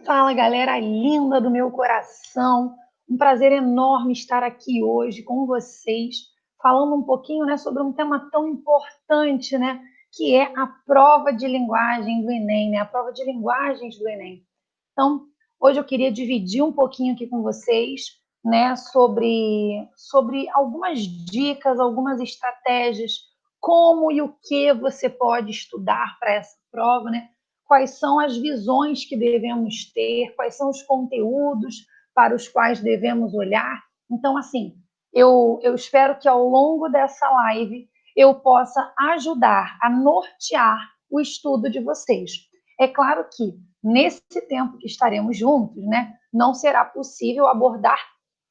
Fala, galera linda do meu coração. Um prazer enorme estar aqui hoje com vocês, falando um pouquinho, né, sobre um tema tão importante, né, que é a prova de linguagem do Enem, né, a prova de linguagens do Enem. Então, hoje eu queria dividir um pouquinho aqui com vocês, né, sobre algumas dicas, algumas estratégias, como e o que você pode estudar para essa prova, né? Quais são as visões que devemos ter, quais são os conteúdos para os quais devemos olhar. Então, assim, eu espero que ao longo dessa live eu possa ajudar a nortear o estudo de vocês. É claro que nesse tempo que estaremos juntos, né, não será possível abordar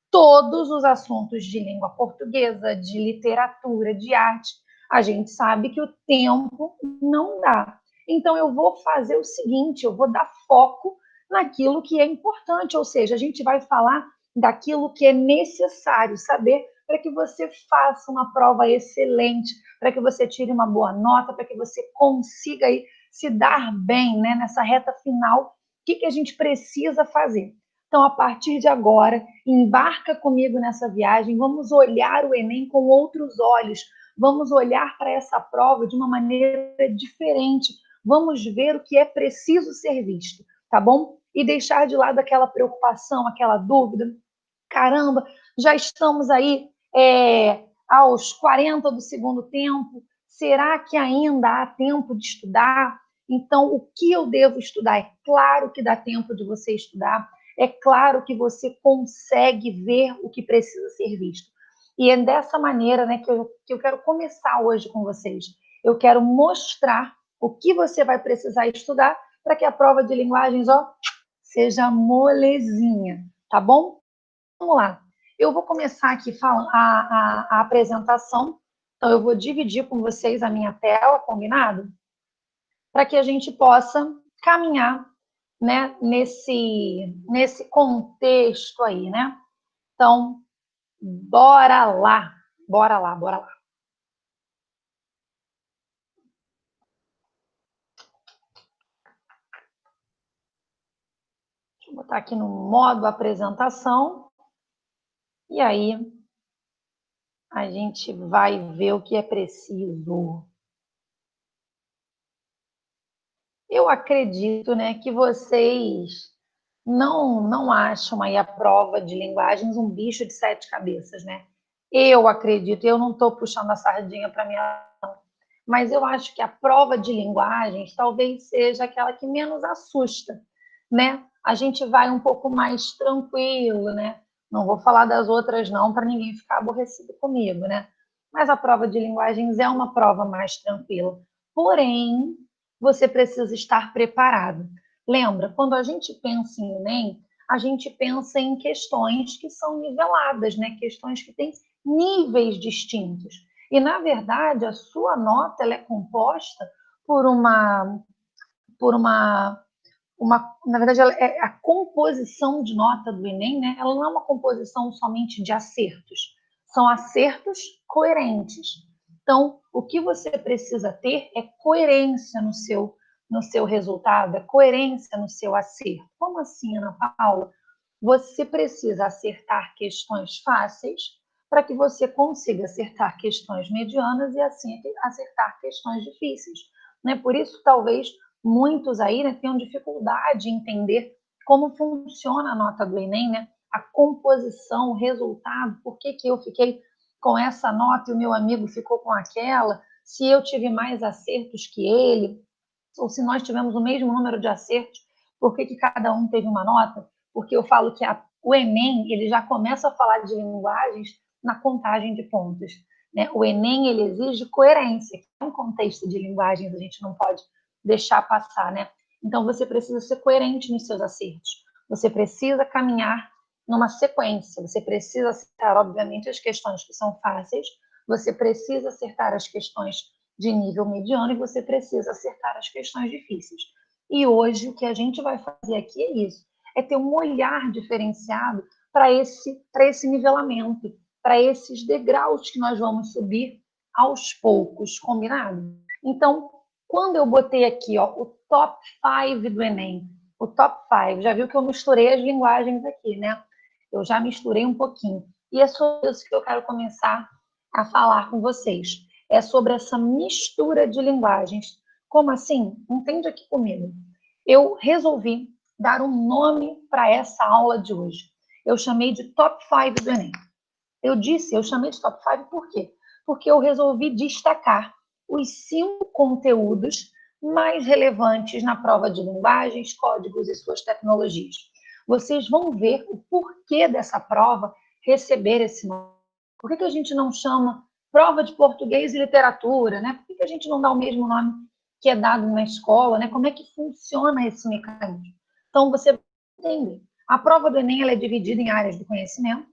todos os assuntos de língua portuguesa, de literatura, de arte. A gente sabe que o tempo não dá. Então, eu vou fazer o seguinte: eu vou dar foco naquilo que é importante, ou seja, a gente vai falar daquilo que é necessário saber para que você faça uma prova excelente, para que você tire uma boa nota, para que você consiga aí se dar bem, né, nessa reta final. O que a gente precisa fazer? Então, a partir de agora, embarca comigo nessa viagem, vamos olhar o Enem com outros olhos, vamos olhar para essa prova de uma maneira diferente, vamos ver o que é preciso ser visto, tá bom? E deixar de lado aquela preocupação, aquela dúvida. Caramba, já estamos aí aos 40 do segundo tempo, será que ainda há tempo de estudar? Então, o que eu devo estudar? É claro que dá tempo de você estudar, é claro que você consegue ver o que precisa ser visto. E é dessa maneira, né, que eu quero começar hoje com vocês. Eu quero mostrar o que você vai precisar estudar para que a prova de linguagens, ó, seja molezinha, tá bom? Vamos lá. Eu vou começar aqui a apresentação. Então, eu vou dividir com vocês a minha tela, combinado? Para que a gente possa caminhar, né, nesse contexto aí, né? Então, bora lá, bora lá, bora lá. Deixa eu botar aqui no modo apresentação e aí a gente vai ver o que é preciso. Eu acredito, né, que vocês não acham aí a prova de linguagens um bicho de sete cabeças, né? Eu acredito, eu não estou puxando a sardinha para minha, mas eu acho que a prova de linguagens talvez seja aquela que menos assusta, né? A gente vai um pouco mais tranquilo, né? Não vou falar das outras não para ninguém ficar aborrecido comigo, né? Mas a prova de linguagens é uma prova mais tranquila. Porém, você precisa estar preparado. Lembra, quando a gente pensa em Enem, a gente pensa em questões que são niveladas, né? Questões que têm níveis distintos. E, na verdade, a sua nota ela é composta por na verdade, a composição de nota do Enem, né? Ela não é uma composição somente de acertos, são acertos coerentes. Então, o que você precisa ter é coerência no seu resultado, é coerência no seu acerto. Como assim, Ana Paula? Você precisa acertar questões fáceis para que você consiga acertar questões medianas e assim acertar questões difíceis. Né? Por isso, talvez muitos aí, né, tenham dificuldade em entender como funciona a nota do Enem, né? A composição, o resultado, por que eu fiquei com essa nota e o meu amigo ficou com aquela, se eu tive mais acertos que ele, ou se nós tivemos o mesmo número de acertos, por que cada um teve uma nota? Porque eu falo que o Enem ele já começa a falar de linguagens na contagem de pontos. Né? O Enem ele exige coerência, que é um contexto de linguagens, a gente não pode deixar passar. Né? Então, você precisa ser coerente nos seus acertos. Você precisa caminhar numa sequência. Você precisa acertar, obviamente, as questões que são fáceis, você precisa acertar as questões de nível mediano e você precisa acertar as questões difíceis. E hoje o que a gente vai fazer aqui é isso, é ter um olhar diferenciado para esse nivelamento, para esses degraus que nós vamos subir aos poucos, combinado? Então, quando eu botei aqui ó, o top 5 do Enem, o top 5. Já viu que eu misturei as linguagens aqui, né? Eu já misturei um pouquinho. E é sobre isso que eu quero começar a falar com vocês. É sobre essa mistura de linguagens. Como assim? Entende aqui comigo. Eu resolvi dar um nome para essa aula de hoje. Eu chamei de Top 5 do Enem. Eu chamei de Top 5 por quê? Porque eu resolvi destacar os 5 conteúdos mais relevantes na prova de linguagens, códigos e suas tecnologias. Vocês vão ver o porquê dessa prova receber esse nome. Por que a gente não chama prova de português e literatura, né? Por que a gente não dá o mesmo nome que é dado na escola, né? Como é que funciona esse mecanismo? Então, você vai entender. A prova do Enem ela é dividida em áreas do conhecimento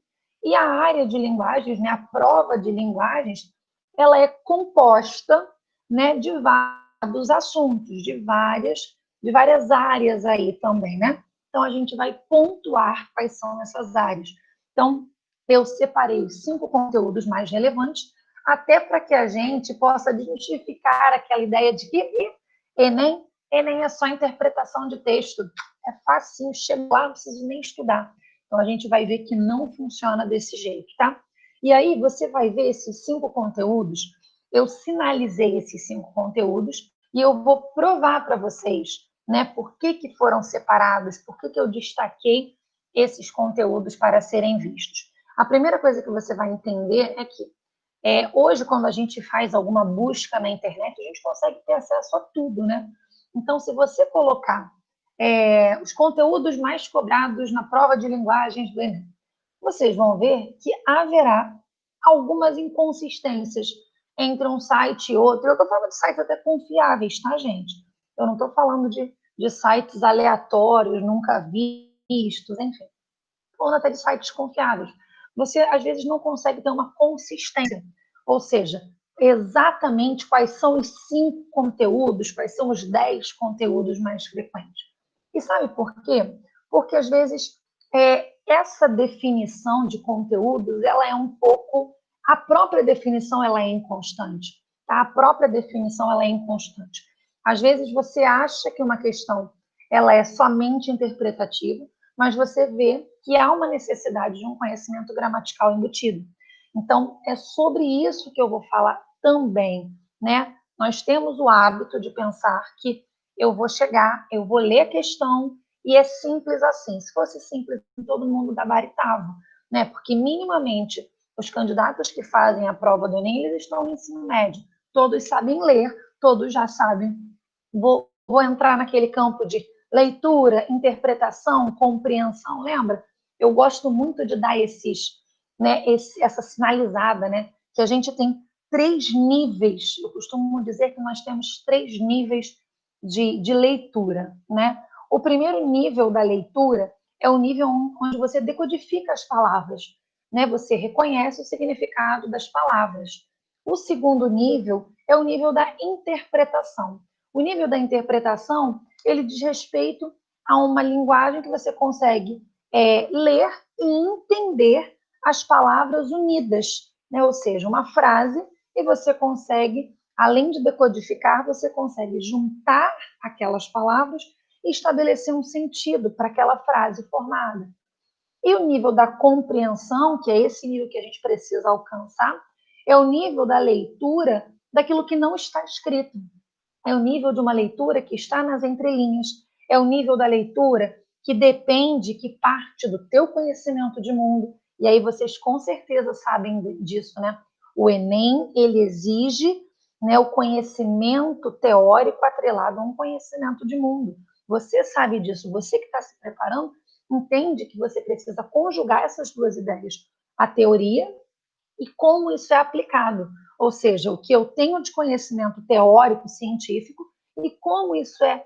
e a área de linguagens, né, a prova de linguagens, ela é composta, né, de vários assuntos, de várias áreas aí também, né? Então, a gente vai pontuar quais são essas áreas. Então, eu separei os 5 conteúdos mais relevantes, até para que a gente possa desmistificar aquela ideia de que Enem é só interpretação de texto. É facinho, chega lá, não preciso nem estudar. Então, a gente vai ver que não funciona desse jeito, tá? E aí, você vai ver esses 5 conteúdos. Eu sinalizei esses 5 conteúdos e eu vou provar para vocês, né, por que foram separados, por que eu destaquei esses conteúdos para serem vistos. A primeira coisa que você vai entender é que hoje, quando a gente faz alguma busca na internet, a gente consegue ter acesso a tudo, né? Então, se você colocar os conteúdos mais cobrados na prova de linguagens do Enem, vocês vão ver que haverá algumas inconsistências entre um site e outro. Eu estou falando de sites até confiáveis, tá, gente? Eu não estou falando de sites aleatórios, nunca vistos, enfim. Estou falando até de sites confiáveis. Você, às vezes, não consegue ter uma consistência. Ou seja, exatamente quais são os 5 conteúdos, quais são os 10 conteúdos mais frequentes. E sabe por quê? Porque, às vezes, essa definição de conteúdos, ela é um pouco... A própria definição, ela é inconstante. Tá? A própria definição, ela é inconstante. Às vezes, você acha que uma questão ela é somente interpretativa, mas você vê que há uma necessidade de um conhecimento gramatical embutido. Então, é sobre isso que eu vou falar também, né? Nós temos o hábito de pensar que eu vou chegar, eu vou ler a questão e é simples assim. Se fosse simples, todo mundo gabaritava, né? Porque minimamente os candidatos que fazem a prova do Enem, eles estão no ensino médio. Todos sabem ler, todos já sabem. Vou entrar naquele campo de leitura, interpretação, compreensão, lembra? Eu gosto muito de dar essa sinalizada, né? Que a gente tem 3 níveis. Eu costumo dizer que nós temos 3 níveis de leitura, né? O primeiro nível da leitura é o nível onde você decodifica as palavras, né? Você reconhece o significado das palavras. O segundo nível é o nível da interpretação. O nível da interpretação, ele diz respeito a uma linguagem que você consegue ler e entender as palavras unidas, né? Ou seja, uma frase, e você consegue, além de decodificar, você consegue juntar aquelas palavras e estabelecer um sentido para aquela frase formada. E o nível da compreensão, que é esse nível que a gente precisa alcançar, é o nível da leitura daquilo que não está escrito. É o nível de uma leitura que está nas entrelinhas. É o nível da leitura que depende, que parte do teu conhecimento de mundo. E aí vocês com certeza sabem disso, né? O Enem, ele exige, né, o conhecimento teórico atrelado a um conhecimento de mundo. Você sabe disso. Você que está se preparando, entende que você precisa conjugar essas 2 ideias. A teoria e como isso é aplicado. Ou seja, o que eu tenho de conhecimento teórico, científico, e como isso é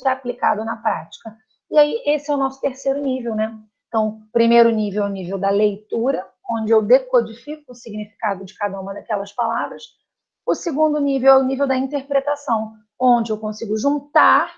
aplicado na prática. E aí, esse é o nosso terceiro nível, né? Então, o primeiro nível é o nível da leitura, onde eu decodifico o significado de cada uma daquelas palavras. O segundo nível é o nível da interpretação, onde eu consigo juntar,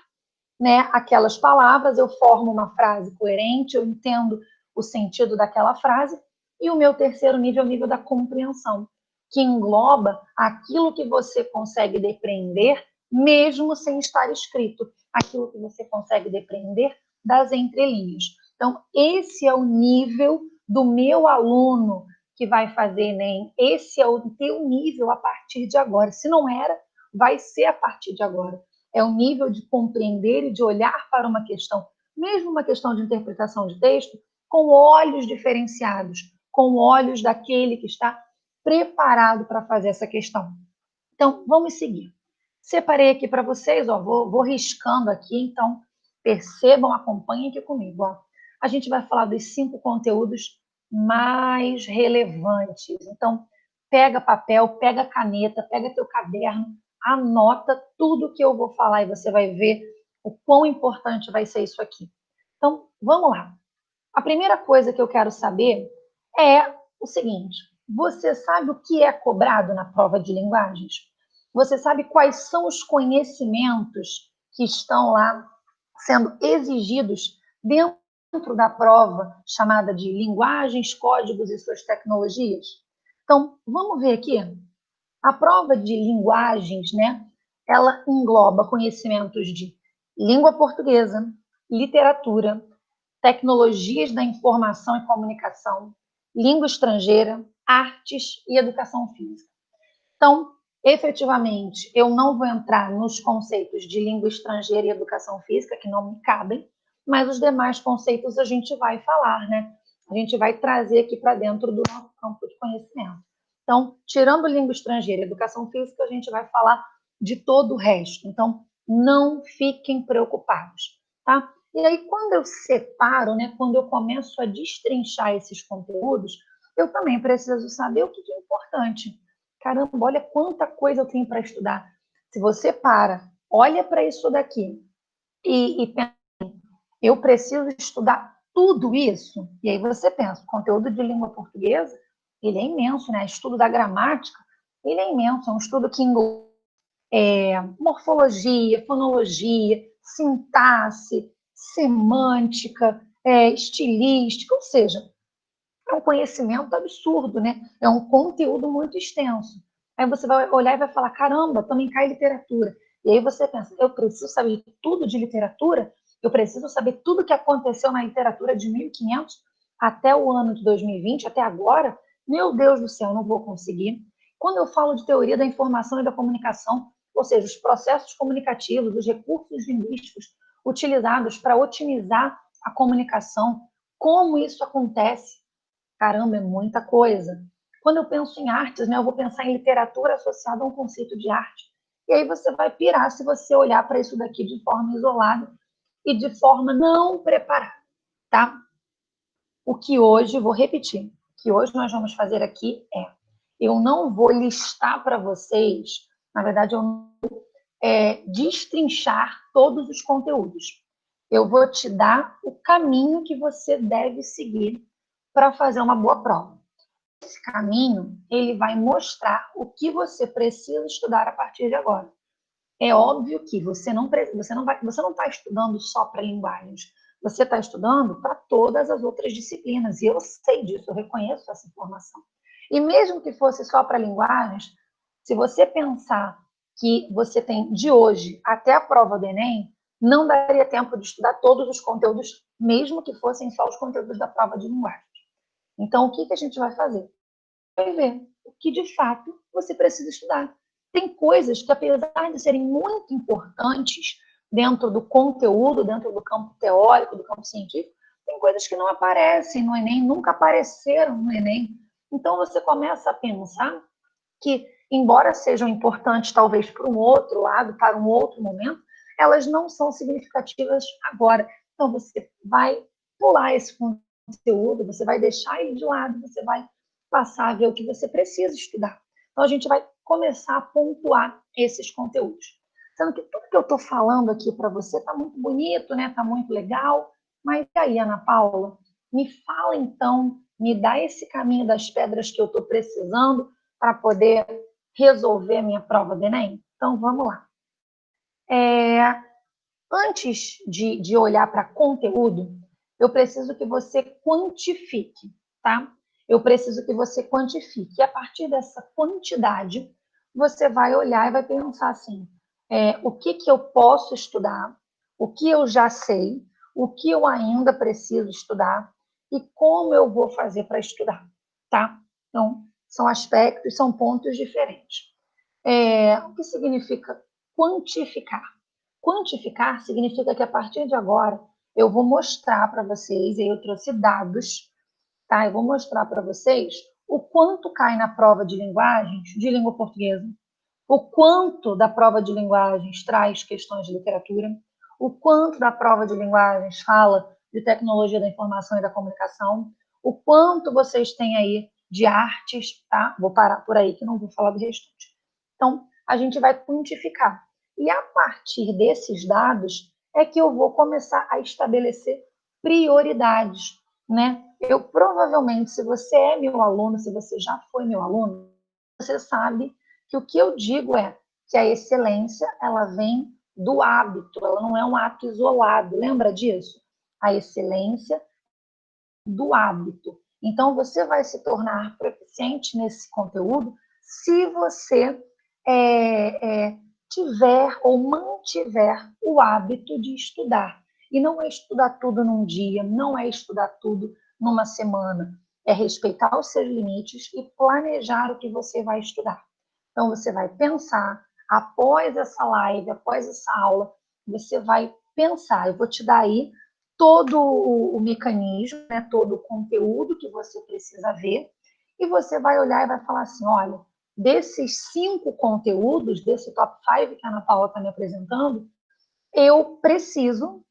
né, aquelas palavras, eu formo uma frase coerente, eu entendo o sentido daquela frase. E o meu terceiro nível é o nível da compreensão, que engloba aquilo que você consegue depreender mesmo sem estar escrito, aquilo que você consegue depreender das entrelinhas. Então, esse é o nível do meu aluno que vai fazer Enem, esse é o teu nível a partir de agora. Se não era, vai ser a partir de agora. É o nível de compreender e de olhar para uma questão, mesmo uma questão de interpretação de texto, com olhos diferenciados, com olhos daquele que está preparado para fazer essa questão. Então, vamos seguir. Separei aqui para vocês, ó, vou riscando aqui, então percebam, acompanhem aqui comigo. Ó. A gente vai falar dos 5 conteúdos mais relevantes. Então, pega papel, pega caneta, pega teu caderno, anota tudo que eu vou falar e você vai ver o quão importante vai ser isso aqui. Então, vamos lá. A primeira coisa que eu quero saber é o seguinte: você sabe o que é cobrado na prova de linguagens? Você sabe quais são os conhecimentos que estão lá sendo exigidos dentro da prova chamada de linguagens, códigos e suas tecnologias? Então, vamos ver aqui. A prova de linguagens, né, ela engloba conhecimentos de língua portuguesa, literatura, tecnologias da informação e comunicação, língua estrangeira, artes e educação física. Então, efetivamente, eu não vou entrar nos conceitos de língua estrangeira e educação física, que não me cabem, mas os demais conceitos a gente vai falar, né? A gente vai trazer aqui para dentro do nosso campo de conhecimento. Então, tirando língua estrangeira e educação física, a gente vai falar de todo o resto. Então, não fiquem preocupados, tá? E aí, quando eu separo, né, quando eu começo a destrinchar esses conteúdos, eu também preciso saber o que é importante. Caramba, olha quanta coisa eu tenho para estudar. Se você para, olha para isso daqui e pensa, eu preciso estudar tudo isso? E aí você pensa, o conteúdo de língua portuguesa, ele é imenso, né? Estudo da gramática, ele é imenso, é um estudo que engloba morfologia, fonologia, sintaxe, semântica, estilística, ou seja, é um conhecimento absurdo, né? É um conteúdo muito extenso. Aí você vai olhar e vai falar, caramba, também cai literatura. E aí você pensa, eu preciso saber tudo de literatura? Eu preciso saber tudo que aconteceu na literatura de 1500 até o ano de 2020, até agora? Meu Deus do céu, não vou conseguir. Quando eu falo de teoria da informação e da comunicação, ou seja, os processos comunicativos, os recursos linguísticos utilizados para otimizar a comunicação, como isso acontece? Caramba, é muita coisa. Quando eu penso em artes, né, eu vou pensar em literatura associada a um conceito de arte. E aí você vai pirar se você olhar para isso daqui de forma isolada e de forma não preparada, tá? O que hoje, vou repetir, o que hoje nós vamos fazer aqui eu não vou listar para vocês, na verdade, eu não vou destrinchar todos os conteúdos. Eu vou te dar o caminho que você deve seguir para fazer uma boa prova. Esse caminho, ele vai mostrar o que você precisa estudar a partir de agora. É óbvio que você não está estudando só para linguagens, você está estudando para todas as outras disciplinas, e eu sei disso, eu reconheço essa informação. E mesmo que fosse só para linguagens, se você pensar que você tem de hoje até a prova do Enem, não daria tempo de estudar todos os conteúdos, mesmo que fossem só os conteúdos da prova de linguagens. Então, o que a gente vai fazer? Vai ver o que de fato você precisa estudar. Tem coisas que, apesar de serem muito importantes dentro do conteúdo, dentro do campo teórico, do campo científico, tem coisas que não aparecem no Enem, nunca apareceram no Enem. Então você começa a pensar que, embora sejam importantes talvez para um outro lado, para um outro momento, elas não são significativas agora. Então você vai pular esse conteúdo, você vai deixar ele de lado, você vai passar a ver o que você precisa estudar. Então, a gente vai começar a pontuar esses conteúdos. Sendo que tudo que eu estou falando aqui para você está muito bonito, né? Está muito legal. Mas e aí, Ana Paula? Me fala então, me dá esse caminho das pedras que eu estou precisando para poder resolver a minha prova do Enem? Então, vamos lá. Antes de olhar para conteúdo, eu preciso que você quantifique, tá? Eu preciso que você quantifique. E a partir dessa quantidade, você vai olhar e vai pensar assim, o que eu posso estudar, o que eu já sei, o que eu ainda preciso estudar e como eu vou fazer para estudar, tá? Então, são aspectos, são pontos diferentes. O que significa quantificar? Quantificar significa que a partir de agora eu vou mostrar para vocês, e eu trouxe dados, tá? Eu vou mostrar para vocês o quanto cai na prova de linguagens de língua portuguesa, o quanto da prova de linguagens traz questões de literatura, o quanto da prova de linguagens fala de tecnologia da informação e da comunicação, o quanto vocês têm aí de artes, tá? Vou parar por aí que não vou falar do restante. Então, a gente vai quantificar. E a partir desses dados é que eu vou começar a estabelecer prioridades, né? Eu provavelmente, se você é meu aluno, se você já foi meu aluno, você sabe que o que eu digo é que a excelência, ela vem do hábito, ela não é um ato isolado, lembra disso? A excelência do hábito. Então, você vai se tornar proficiente nesse conteúdo se você tiver ou mantiver o hábito de estudar. E não é estudar tudo num dia, não é estudar tudo numa semana. É respeitar os seus limites e planejar o que você vai estudar. Então, você vai pensar, após essa live, após essa aula, você vai pensar. Eu vou te dar aí todo o mecanismo, né, todo o conteúdo que você precisa ver, e você vai olhar e vai falar assim, olha, desses 5 conteúdos, desse top 5 que a Ana Paula está me apresentando, eu preciso,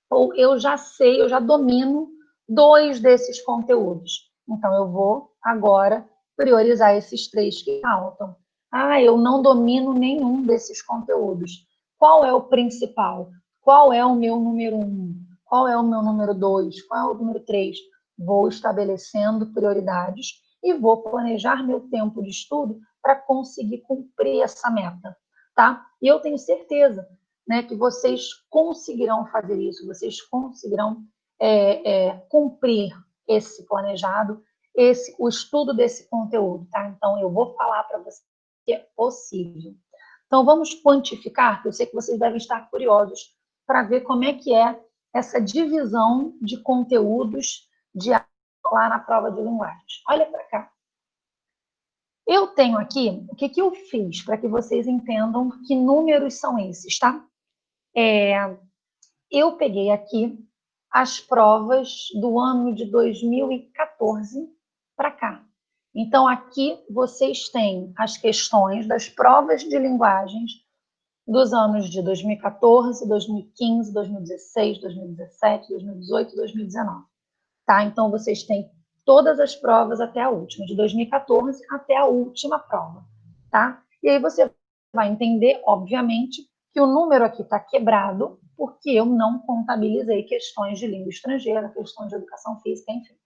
ou eu já sei, eu já domino 2 desses conteúdos. Então, eu vou agora priorizar esses 3 que faltam. Ah, eu não domino nenhum desses conteúdos. Qual é o principal? Qual é o meu número 1? Qual é o meu número 2? Qual é o número 3? Vou estabelecendo prioridades e vou planejar meu tempo de estudo para conseguir cumprir essa meta, tá? E eu tenho certeza, né, que vocês conseguirão fazer isso, vocês conseguirão cumprir esse planejado, o estudo desse conteúdo, tá? Então, eu vou falar para vocês que é possível. Então, vamos quantificar, que eu sei que vocês devem estar curiosos para ver como é que é essa divisão de conteúdos de lá na prova de linguagens. Olha para cá. Eu tenho aqui, o que eu fiz para que vocês entendam que números são esses, tá? Eu peguei aqui as provas do ano de 2014 para cá. Então, aqui vocês têm as questões das provas de linguagens dos anos de 2014, 2015, 2016, 2017, 2018 e 2019. Tá? Então, vocês têm todas as provas até a última, de 2014 até a última prova. Tá? E aí você vai entender, obviamente, que o número aqui está quebrado, porque eu não contabilizei questões de língua estrangeira, questões de educação física, enfim.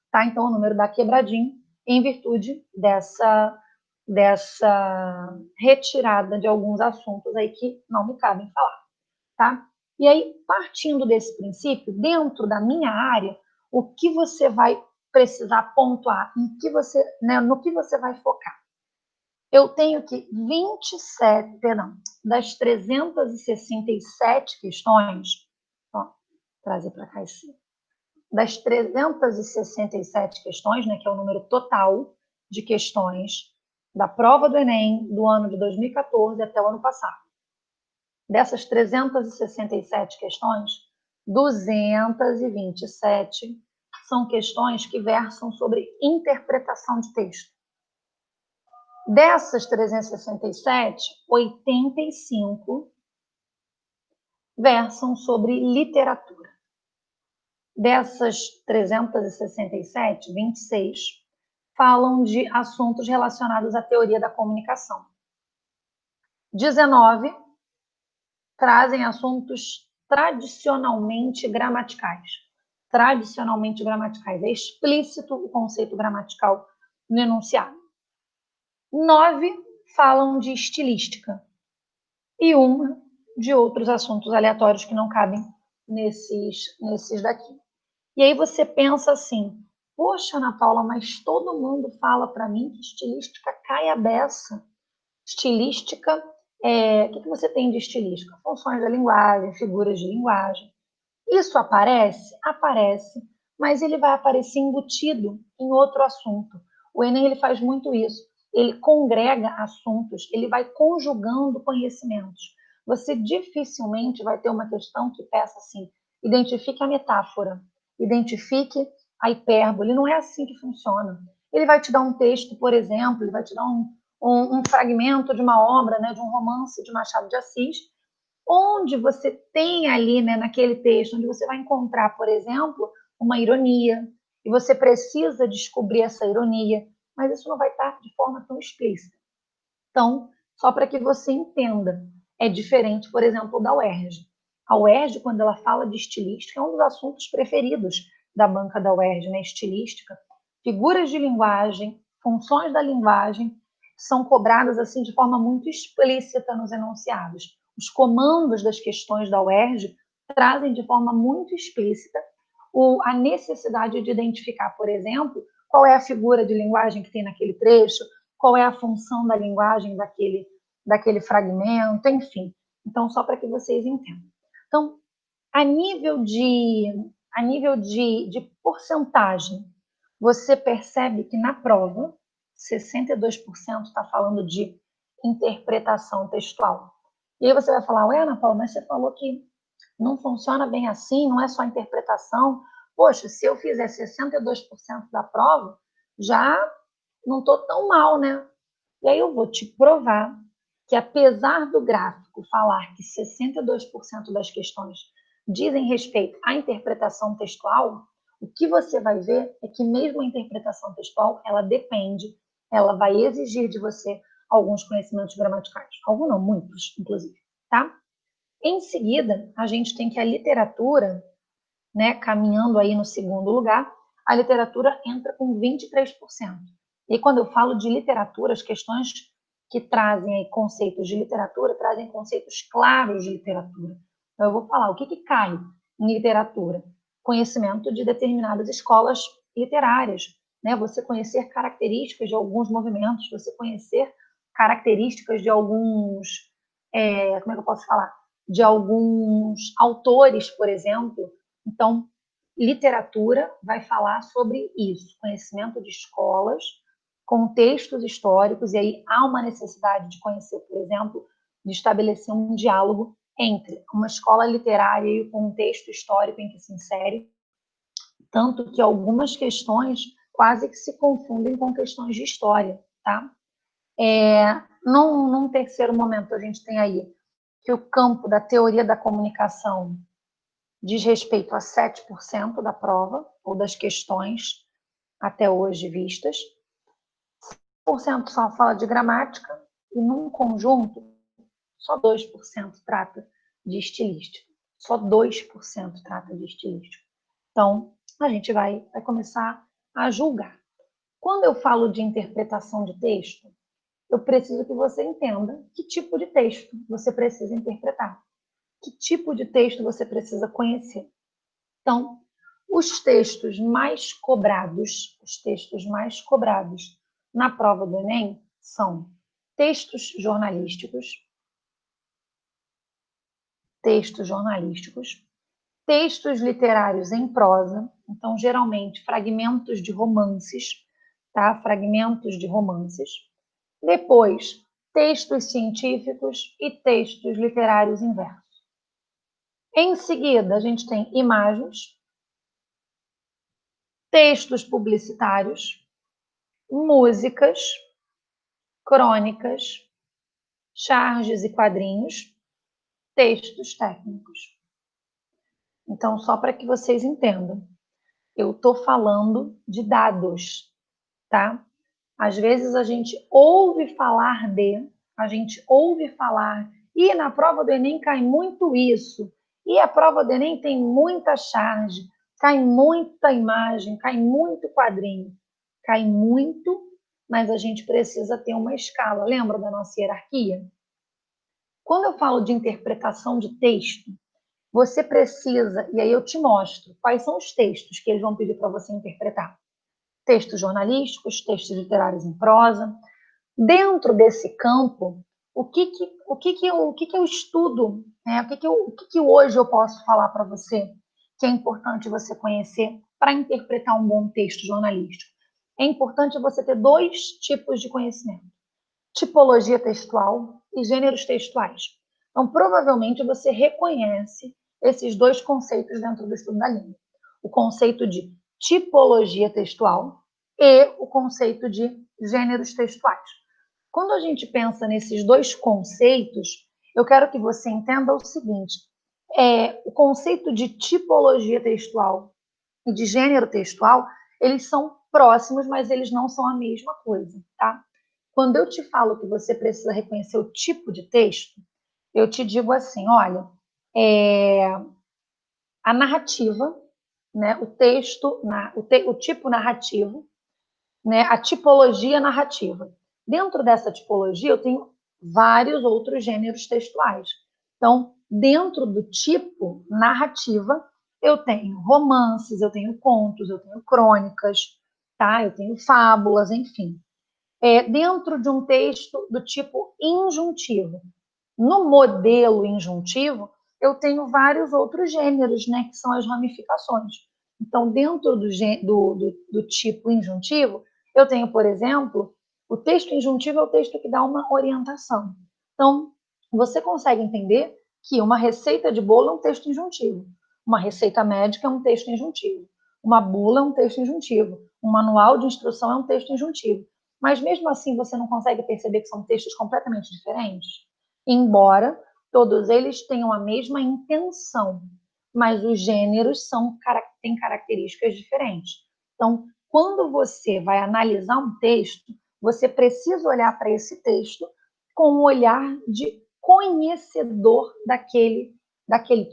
Tá? Então, o número dá quebradinho em virtude dessa retirada de alguns assuntos aí que não me cabem falar. Tá? E aí, partindo desse princípio, dentro da minha área, o que você vai precisar pontuar, em que você, né, no que você vai focar? Eu tenho que 27, perdão, das 367 questões, ó, trazer para cá esse, das 367 questões, né, que é o número total de questões da prova do Enem do ano de 2014 até o ano passado. Dessas 367 questões, 227 são questões que versam sobre interpretação de texto. Dessas 367, 85 versam sobre literatura. Dessas 367, 26 falam de assuntos relacionados à teoria da comunicação. 19 trazem assuntos tradicionalmente gramaticais. Tradicionalmente gramaticais. É explícito o conceito gramatical no enunciado. 9 falam de estilística. E uma de outros assuntos aleatórios que não cabem nesses daqui. E aí você pensa assim, poxa, Ana Paula, mas todo mundo fala para mim que estilística cai a beça. Estilística O que você tem de estilística? Funções da linguagem, figuras de linguagem. Isso aparece? Aparece, mas ele vai aparecer embutido em outro assunto. O Enem ele faz muito isso. Ele congrega assuntos, ele vai conjugando conhecimentos. Você dificilmente vai ter uma questão que peça assim, identifique a metáfora, identifique a hipérbole. Não é assim que funciona. Ele vai te dar um texto, por exemplo, ele vai te dar um fragmento de uma obra, né, de um romance de Machado de Assis, onde você tem ali, né, naquele texto, onde você vai encontrar, por exemplo, uma ironia, e você precisa descobrir essa ironia, mas isso não vai estar de forma tão explícita. Então, só para que você entenda, é diferente, por exemplo, da UERJ. A UERJ, quando ela fala de estilística, é um dos assuntos preferidos da banca da UERJ, né? Estilística. Figuras de linguagem, funções da linguagem, são cobradas assim de forma muito explícita nos enunciados. Os comandos das questões da UERJ trazem de forma muito explícita a necessidade de identificar, por exemplo, qual é a figura de linguagem que tem naquele trecho, qual é a função da linguagem daquele fragmento, enfim. Então, só para que vocês entendam. Então, a nível de porcentagem, você percebe que na prova, 62% está falando de interpretação textual. E aí você vai falar, ué, Ana Paula, mas você falou que não funciona bem assim, não é só interpretação. Poxa, se eu fizer 62% da prova, já não estou tão mal, né? E aí eu vou te provar que, apesar do gráfico falar que 62% das questões dizem respeito à interpretação textual, o que você vai ver é que mesmo a interpretação textual, ela depende, ela vai exigir de você alguns conhecimentos gramaticais. Alguns não, muitos, inclusive, tá? Em seguida, a gente tem que a literatura, né, caminhando aí no segundo lugar, a literatura entra com 23%. E quando eu falo de literatura, as questões que trazem aí conceitos de literatura, trazem conceitos claros de literatura. Então, eu vou falar o que cai em literatura. Conhecimento de determinadas escolas literárias, né? Você conhecer características de alguns movimentos, você conhecer características de alguns, como é que eu posso falar? De alguns autores, por exemplo. Então, literatura vai falar sobre isso, conhecimento de escolas, contextos históricos, e aí há uma necessidade de conhecer, por exemplo, de estabelecer um diálogo entre uma escola literária e o contexto histórico em que se insere, tanto que algumas questões quase que se confundem com questões de história, tá? Num terceiro momento, a gente tem aí que o campo da teoria da comunicação diz respeito a 7% da prova, ou das questões até hoje vistas. 1% só fala de gramática, e num conjunto, só 2% trata de estilística. Só 2% trata de estilística. Então, a gente vai começar a julgar. Quando eu falo de interpretação de texto, eu preciso que você entenda que tipo de texto você precisa interpretar. Que tipo de texto você precisa conhecer. Então, os textos mais cobrados na prova do Enem são textos jornalísticos, textos literários em prosa, então, geralmente, fragmentos de romances, tá? Fragmentos de romances. Depois, textos científicos e textos literários em verso. Em seguida, a gente tem imagens, textos publicitários, músicas, crônicas, charges e quadrinhos, textos técnicos. Então, só para que vocês entendam, eu estou falando de dados, tá? Às vezes a gente ouve falar e na prova do Enem cai muito isso, e a prova do Enem tem muita charge, cai muita imagem, cai muito quadrinho, cai muito, mas a gente precisa ter uma escala. Lembra da nossa hierarquia? Quando eu falo de interpretação de texto, você precisa, e aí eu te mostro quais são os textos que eles vão pedir para você interpretar. Textos jornalísticos, textos literários em prosa. Dentro desse campo, o que eu estudo, né? O que hoje eu posso falar para você que é importante você conhecer para interpretar um bom texto jornalístico? É importante você ter dois tipos de conhecimento: tipologia textual e gêneros textuais. Então, provavelmente você reconhece esses dois conceitos dentro do estudo da língua: o conceito de tipologia textual e o conceito de gêneros textuais. Quando a gente pensa nesses dois conceitos, eu quero que você entenda o seguinte: o conceito de tipologia textual e de gênero textual, eles são próximos, mas eles não são a mesma coisa, tá? Quando eu te falo que você precisa reconhecer o tipo de texto, eu te digo assim, olha, a narrativa, né, o texto, o tipo narrativo, né, a tipologia narrativa. Dentro dessa tipologia, eu tenho vários outros gêneros textuais. Então, dentro do tipo narrativa, eu tenho romances, eu tenho contos, eu tenho crônicas, tá? Eu tenho fábulas, enfim. Dentro de um texto do tipo injuntivo. No modelo injuntivo, eu tenho vários outros gêneros, né, que são as ramificações. Então, dentro do tipo injuntivo, eu tenho, por exemplo, o texto injuntivo é o texto que dá uma orientação. Então, você consegue entender que uma receita de bolo é um texto injuntivo, uma receita médica é um texto injuntivo, uma bula é um texto injuntivo, um manual de instrução é um texto injuntivo. Mas mesmo assim, você não consegue perceber que são textos completamente diferentes? Embora todos eles tenham a mesma intenção, mas os gêneros têm características diferentes. Então, quando você vai analisar um texto, você precisa olhar para esse texto com um olhar de conhecedor daquele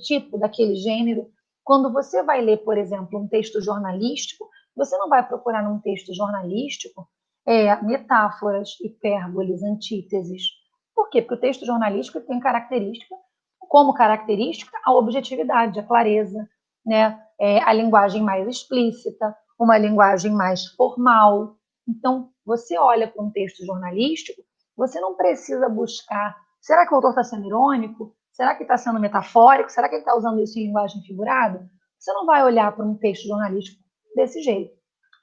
tipo, daquele gênero. Quando você vai ler, por exemplo, um texto jornalístico, você não vai procurar num texto jornalístico metáforas, hipérboles, antíteses. Por quê? Porque o texto jornalístico tem como característica a objetividade, a clareza, né? A linguagem mais explícita, uma linguagem mais formal. Então, você olha para um texto jornalístico, você não precisa buscar, será que o autor está sendo irônico? Será que está sendo metafórico? Será que ele está usando isso em linguagem figurada? Você não vai olhar para um texto jornalístico desse jeito.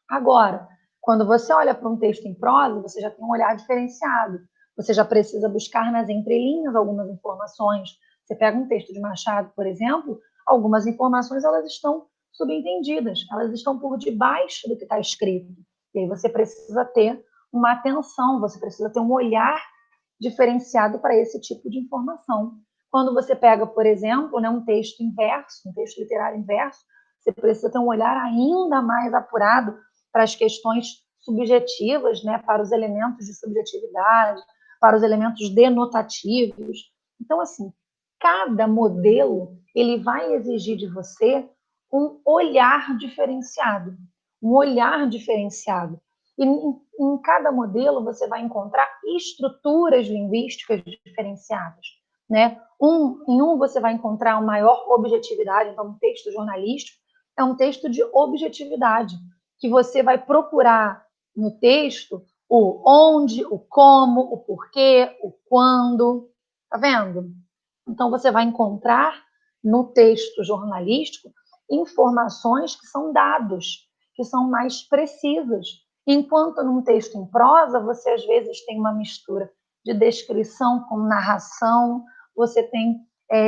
Agora, quando você olha para um texto em prosa, você já tem um olhar diferenciado. Você já precisa buscar nas entrelinhas algumas informações. Você pega um texto de Machado, por exemplo, algumas informações elas estão subentendidas, elas estão por debaixo do que está escrito. E aí você precisa ter uma atenção, você precisa ter um olhar diferenciado para esse tipo de informação. Quando você pega, por exemplo, né, um texto inverso, um texto literário inverso, você precisa ter um olhar ainda mais apurado para as questões subjetivas, né, para os elementos de subjetividade, para os elementos denotativos. Então, assim, cada modelo ele vai exigir de você um olhar diferenciado, um olhar diferenciado. E em cada modelo você vai encontrar estruturas linguísticas diferenciadas, né? Em um você vai encontrar uma maior objetividade, então um texto jornalístico é um texto de objetividade, que você vai procurar no texto o onde, o como, o porquê, o quando, tá vendo? Então você vai encontrar no texto jornalístico informações que são dados, que são mais precisas. Enquanto num texto em prosa, você às vezes tem uma mistura de descrição com narração, você tem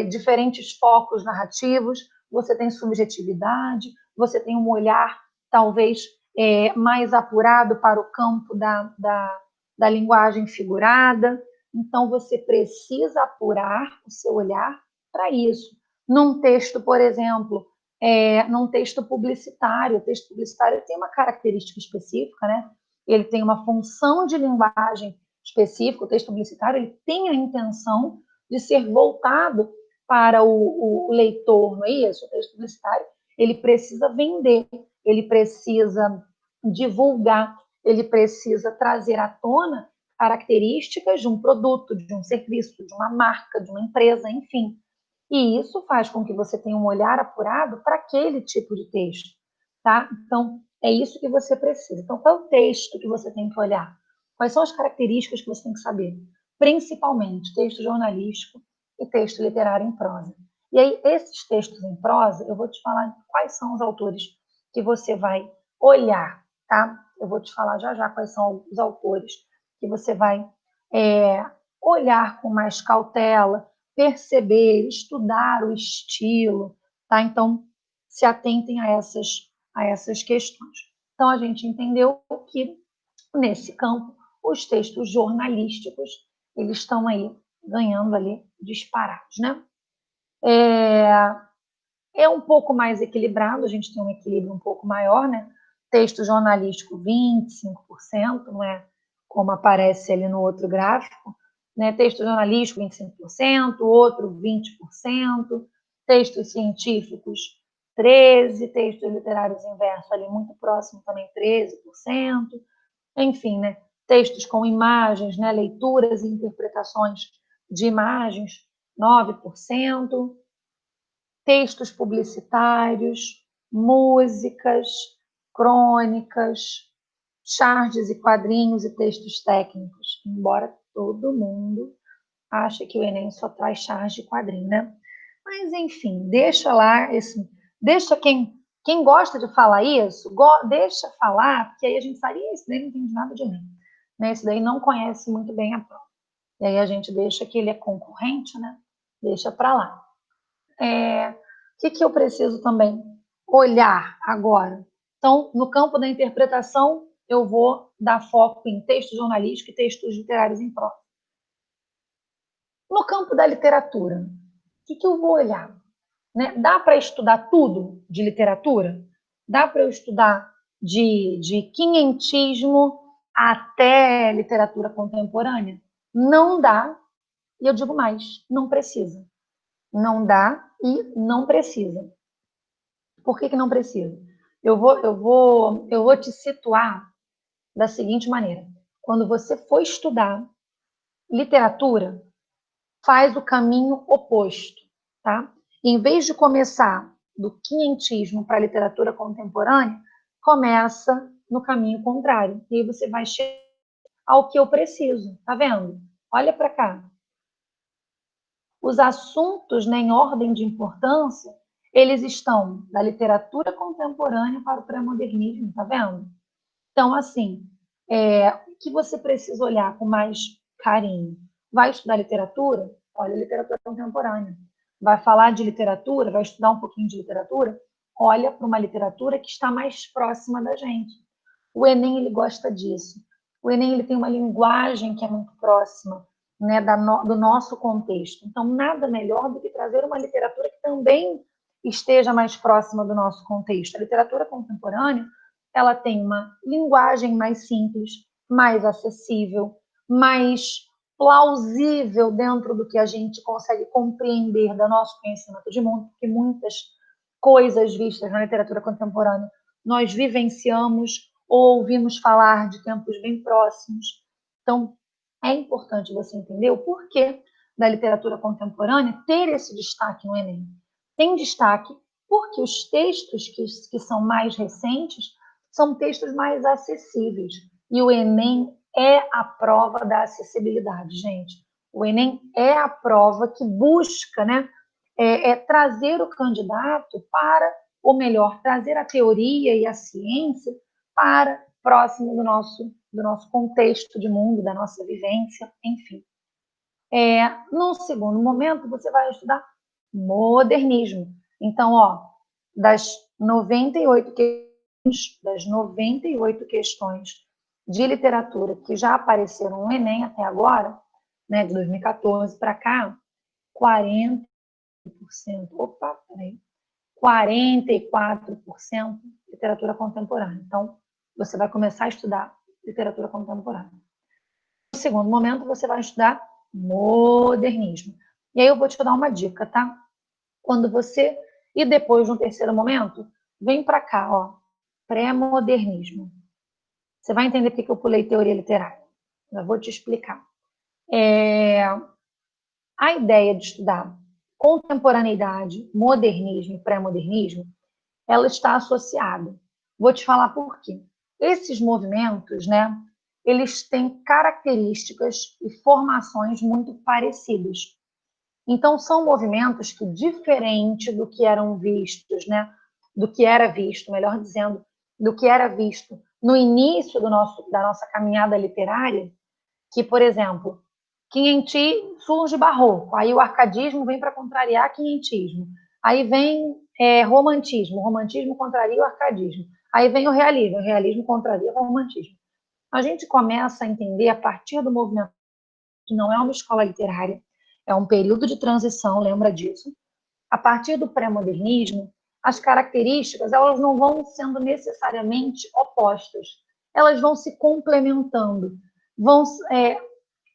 diferentes focos narrativos, você tem subjetividade, você tem um olhar talvez mais apurado para o campo da linguagem figurada. Então, você precisa apurar o seu olhar para isso. Num texto, por exemplo, num texto publicitário, o texto publicitário tem uma característica específica, né? Ele tem uma função de linguagem específica, o texto publicitário ele tem a intenção de ser voltado para o leitor, não é isso? O texto publicitário ele precisa vender, ele precisa divulgar, ele precisa trazer à tona características de um produto, de um serviço, de uma marca, de uma empresa, enfim. E isso faz com que você tenha um olhar apurado para aquele tipo de texto, tá? Então, é isso que você precisa. Então, qual é o texto que você tem que olhar? Quais são as características que você tem que saber? principalmente texto jornalístico e texto literário em prosa. E aí, esses textos em prosa, eu vou te falar quais são os autores que você vai olhar, tá? Eu vou te falar já já quais são os autores que você vai olhar com mais cautela, perceber, estudar o estilo, tá? Então, se atentem a essas questões. Então, a gente entendeu que, nesse campo, os textos jornalísticos, eles estão aí ganhando ali disparados, né? É um pouco mais equilibrado, a gente tem um equilíbrio um pouco maior, né? Texto jornalístico 25%, não é como aparece ali no outro gráfico, né? Texto jornalístico 25%, outro 20%, textos científicos 13%, textos literários inverso ali muito próximo também 13%, enfim, né? Textos com imagens, né? Leituras e interpretações de imagens 9%, textos publicitários, músicas, crônicas, charges e quadrinhos e textos técnicos, embora todo mundo ache que o Enem só traz charge e quadrinho, né? Mas, enfim, deixa lá, deixa quem gosta de falar isso, deixa falar, porque aí a gente sabe, esse daí não entende nada de Enem, né? Esse daí não conhece muito bem a prova. E aí a gente deixa que ele é concorrente, né? Deixa para lá. O que eu preciso também olhar agora? Então, no campo da interpretação, eu vou dar foco em texto jornalístico e textos literários em prosa. No campo da literatura, o que eu vou olhar? Né? Dá para estudar tudo de literatura? Dá para eu estudar de quinhentismo até literatura contemporânea? Não dá, e eu digo mais, não precisa. Não dá e não precisa. Por que não precisa? Eu vou te situar da seguinte maneira. Quando você for estudar literatura, faz o caminho oposto, tá? Em vez de começar do quinhentismo para a literatura contemporânea, começa no caminho contrário. E aí você vai chegar ao que eu preciso, tá vendo? Olha para cá. Os assuntos, né, em ordem de importância, eles estão da literatura contemporânea para o pré-modernismo, tá vendo? Então, assim, o que você precisa olhar com mais carinho? Vai estudar literatura? Olha literatura contemporânea. Vai falar de literatura? Vai estudar um pouquinho de literatura? Olha para uma literatura que está mais próxima da gente. O Enem, ele gosta disso. O Enem, ele tem uma linguagem que é muito próxima, né, do nosso contexto. Então, nada melhor do que trazer uma literatura que também esteja mais próxima do nosso contexto. A literatura contemporânea, ela tem uma linguagem mais simples, mais acessível, mais plausível dentro do que a gente consegue compreender do nosso conhecimento de mundo, porque muitas coisas vistas na literatura contemporânea nós vivenciamos ou ouvimos falar de tempos bem próximos. Então, é importante você entender o porquê da literatura contemporânea ter esse destaque no Enem. Tem destaque porque os textos que são mais recentes são textos mais acessíveis. E o Enem é a prova da acessibilidade, gente. O Enem é a prova que busca, né, trazer o candidato para, ou melhor, trazer a teoria e a ciência para próximo do nosso contexto de mundo, da nossa vivência, enfim. No segundo momento, você vai estudar modernismo. Então, das 98 questões de literatura que já apareceram no Enem até agora, né, de 2014 para cá, 40%, 44% literatura contemporânea. Então, você vai começar a estudar literatura contemporânea. No segundo momento, você vai estudar modernismo. E aí eu vou te dar uma dica, tá? Quando você... E depois, no terceiro momento, vem para cá, pré-modernismo. Você vai entender por que eu pulei teoria literária. Eu vou te explicar. A ideia de estudar contemporaneidade, modernismo e pré-modernismo, ela está associada. Vou te falar por quê. Esses movimentos, né, eles têm características e formações muito parecidas. Então, são movimentos que, diferente do que eram vistos, né? Do que era visto, melhor dizendo, do que era visto no início da nossa caminhada literária, que, por exemplo, Quinhenti surge barroco, aí o arcadismo vem para contrariar quinhentismo, aí vem romantismo, o romantismo contraria o arcadismo, aí vem o realismo contraria o romantismo. A gente começa a entender a partir do movimento que não é uma escola literária, é um período de transição, lembra disso? A partir do pré-modernismo, as características elas não vão sendo necessariamente opostas, elas vão se complementando,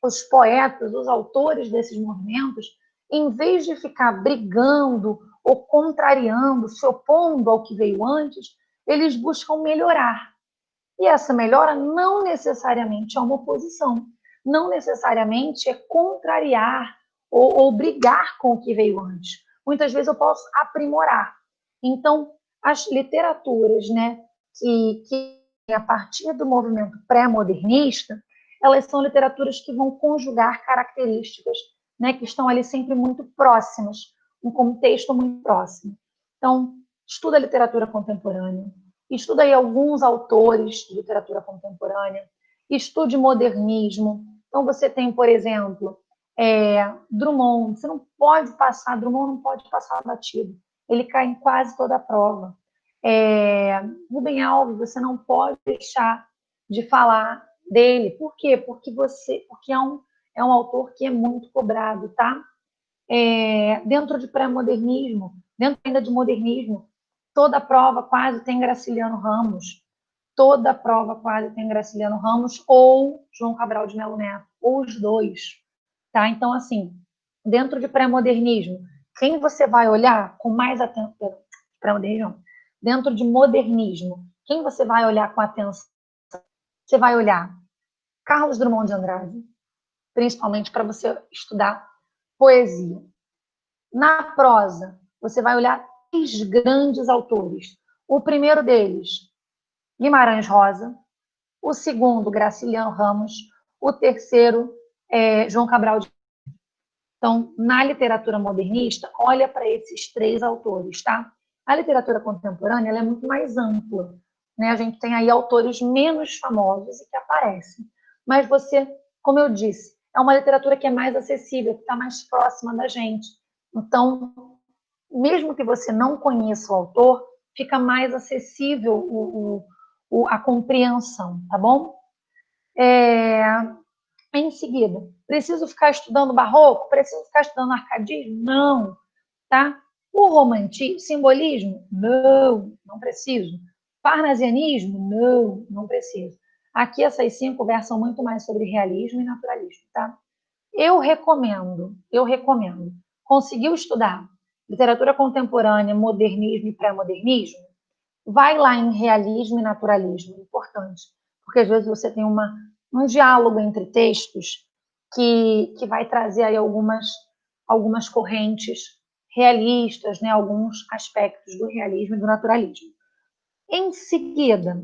os poetas, os autores desses movimentos, em vez de ficar brigando ou contrariando, se opondo ao que veio antes, eles buscam melhorar. E essa melhora não necessariamente é uma oposição, não necessariamente é contrariar ou brigar com o que veio antes. Muitas vezes eu posso aprimorar. Então, as literaturas, né, que a partir do movimento pré-modernista, elas são literaturas que vão conjugar características, né, que estão ali sempre muito próximas, um contexto muito próximo. Então, estuda a literatura contemporânea, estuda aí alguns autores de literatura contemporânea, estude modernismo. Então, você tem, por exemplo, Drummond. Drummond não pode passar batido. Ele cai em quase toda a prova. Rubem Alves, você não pode deixar de falar dele. Por quê? Porque é um autor que é muito cobrado, tá? Dentro de pré-modernismo, dentro ainda de modernismo, toda a prova quase tem Graciliano Ramos. Toda a prova quase tem Graciliano Ramos ou João Cabral de Melo Neto, ou os dois. Tá? Então, assim, dentro de pré-modernismo, quem você vai olhar com mais atenção? Pré-modernismo, dentro de modernismo, quem você vai olhar com atenção? Você vai olhar Carlos Drummond de Andrade, principalmente para você estudar poesia. Na prosa, você vai olhar 3 grandes autores. O primeiro deles, Guimarães Rosa. O segundo, Graciliano Ramos. O terceiro, João Cabral de... Então, na literatura modernista, olha para esses 3 autores, tá? A literatura contemporânea ela é muito mais ampla, né? A gente tem aí autores menos famosos e que aparecem. Mas você, como eu disse, é uma literatura que é mais acessível, que está mais próxima da gente. Então, mesmo que você não conheça o autor, fica mais acessível a compreensão, tá bom? Em seguida, preciso ficar estudando barroco? Preciso ficar estudando arcadismo? Não, tá? O romantismo, simbolismo? Não, não preciso. Parnasianismo? Não, não preciso. Aqui essas 5 versam muito mais sobre realismo e naturalismo, tá? Eu recomendo. Conseguiu estudar literatura contemporânea, modernismo e pré-modernismo? Vai lá em realismo e naturalismo, importante, porque às vezes você tem um diálogo entre textos que vai trazer aí algumas correntes realistas, né, alguns aspectos do realismo e do naturalismo. Em seguida,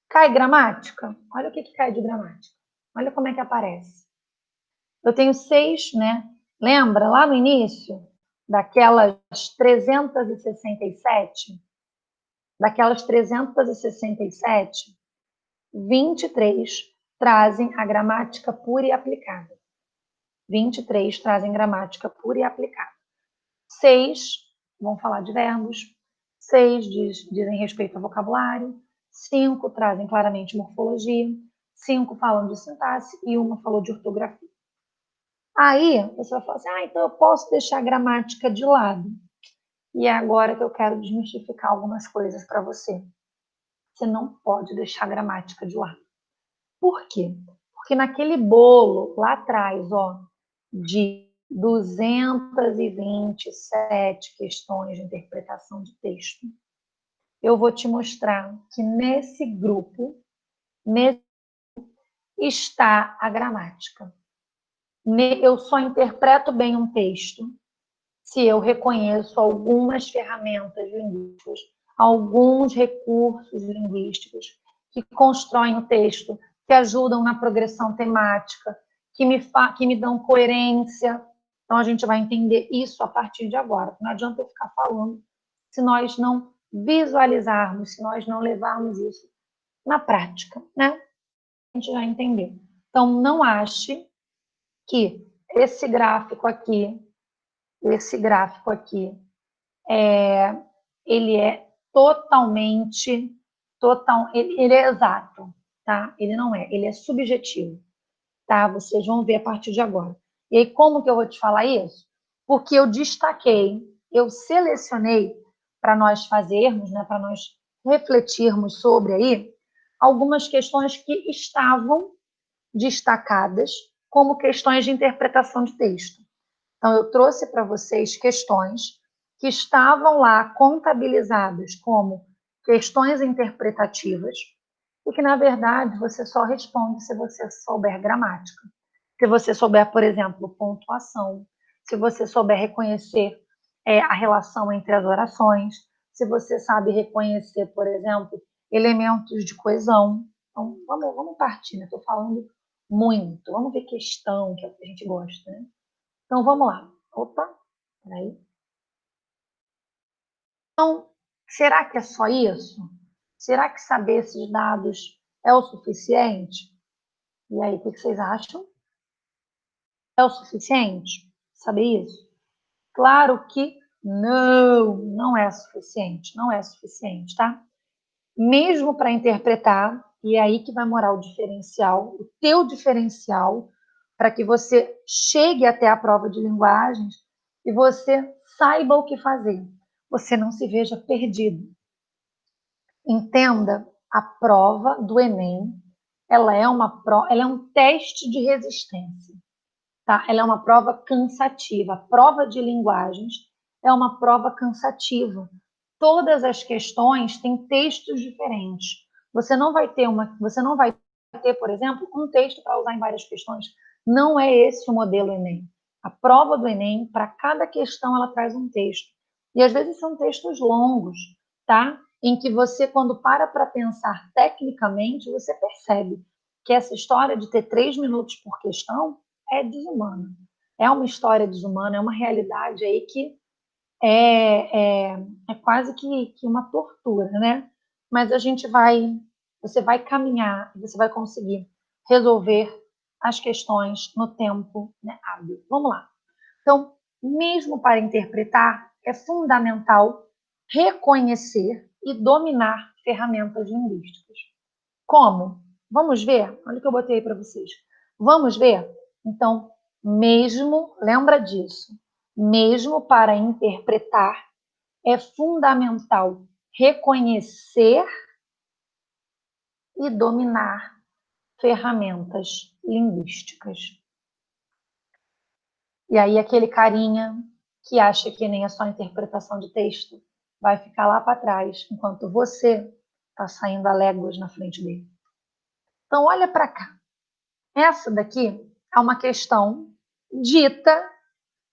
cai gramática? Olha o que cai de gramática. Olha como é que aparece. Eu tenho 6, né? Lembra lá no início daquelas 367? Daquelas 367, 23 trazem a gramática pura e aplicada. 23 trazem gramática pura e aplicada. 6 vão falar de verbos, 6 dizem respeito ao vocabulário, 5 trazem claramente morfologia, 5 falam de sintaxe e 1 falou de ortografia. Aí você vai falar assim, então eu posso deixar a gramática de lado. E é agora que eu quero desmistificar algumas coisas para você. Você não pode deixar a gramática de lado. Por quê? Porque naquele bolo lá atrás, de 227 questões de interpretação de texto, eu vou te mostrar que nesse grupo está a gramática. Eu só interpreto bem um texto se eu reconheço algumas ferramentas linguísticas, alguns recursos linguísticos que constroem o texto que ajudam na progressão temática, que me dão coerência. Então, a gente vai entender isso a partir de agora. Não adianta eu ficar falando se nós não visualizarmos, se nós não levarmos isso na prática, né? A gente já entendeu. Então, não ache que esse gráfico aqui, ele é ele é exato, tá? Ele não é, ele é subjetivo, tá? Vocês vão ver a partir de agora. E aí, como que eu vou te falar isso? Porque eu destaquei, eu selecionei para nós fazermos, né, para nós refletirmos sobre aí algumas questões que estavam destacadas como questões de interpretação de texto. Então, eu trouxe para vocês questões que estavam lá contabilizadas como questões interpretativas e que, na verdade, você só responde se você souber gramática. Se você souber, por exemplo, pontuação, se você souber reconhecer a relação entre as orações, se você sabe reconhecer, por exemplo, elementos de coesão. Então, vamos partir, né? Estou falando muito. Vamos ver questão, que é o que a gente gosta, né? Então, vamos lá. Opa, peraí. Então, será que é só isso? Será que saber esses dados é o suficiente? E aí, o que vocês acham? É o suficiente saber isso? Claro que não é suficiente, não é suficiente, tá? Mesmo para interpretar, e é aí que vai morar o diferencial, o teu diferencial, para que você chegue até a prova de linguagens e você saiba o que fazer. Você não se veja perdido. Entenda, a prova do Enem, ela é um teste de resistência, tá? Ela é uma prova cansativa. A prova de linguagens é uma prova cansativa. Todas as questões têm textos diferentes. Você não vai ter, por exemplo, um texto para usar em várias questões. Não é esse o modelo Enem. A prova do Enem, para cada questão, ela traz um texto. E às vezes são textos longos, tá? Em que você, quando para pensar tecnicamente, você percebe que essa história de ter 3 minutos por questão é desumana. É uma história desumana, é uma realidade aí que é quase que uma tortura, né? Mas você vai caminhar, você vai conseguir resolver as questões no tempo, né, hábil. Vamos lá. Então, mesmo para interpretar, é fundamental reconhecer e dominar ferramentas linguísticas. Como? Vamos ver? Olha o que eu botei aí para vocês. Vamos ver? Então, lembra disso, mesmo para interpretar, é fundamental reconhecer e dominar ferramentas linguísticas. E aí, aquele carinha que acha que nem é só interpretação de texto vai ficar lá para trás, enquanto você está saindo a léguas na frente dele. Então, olha para cá. Essa daqui é uma questão dita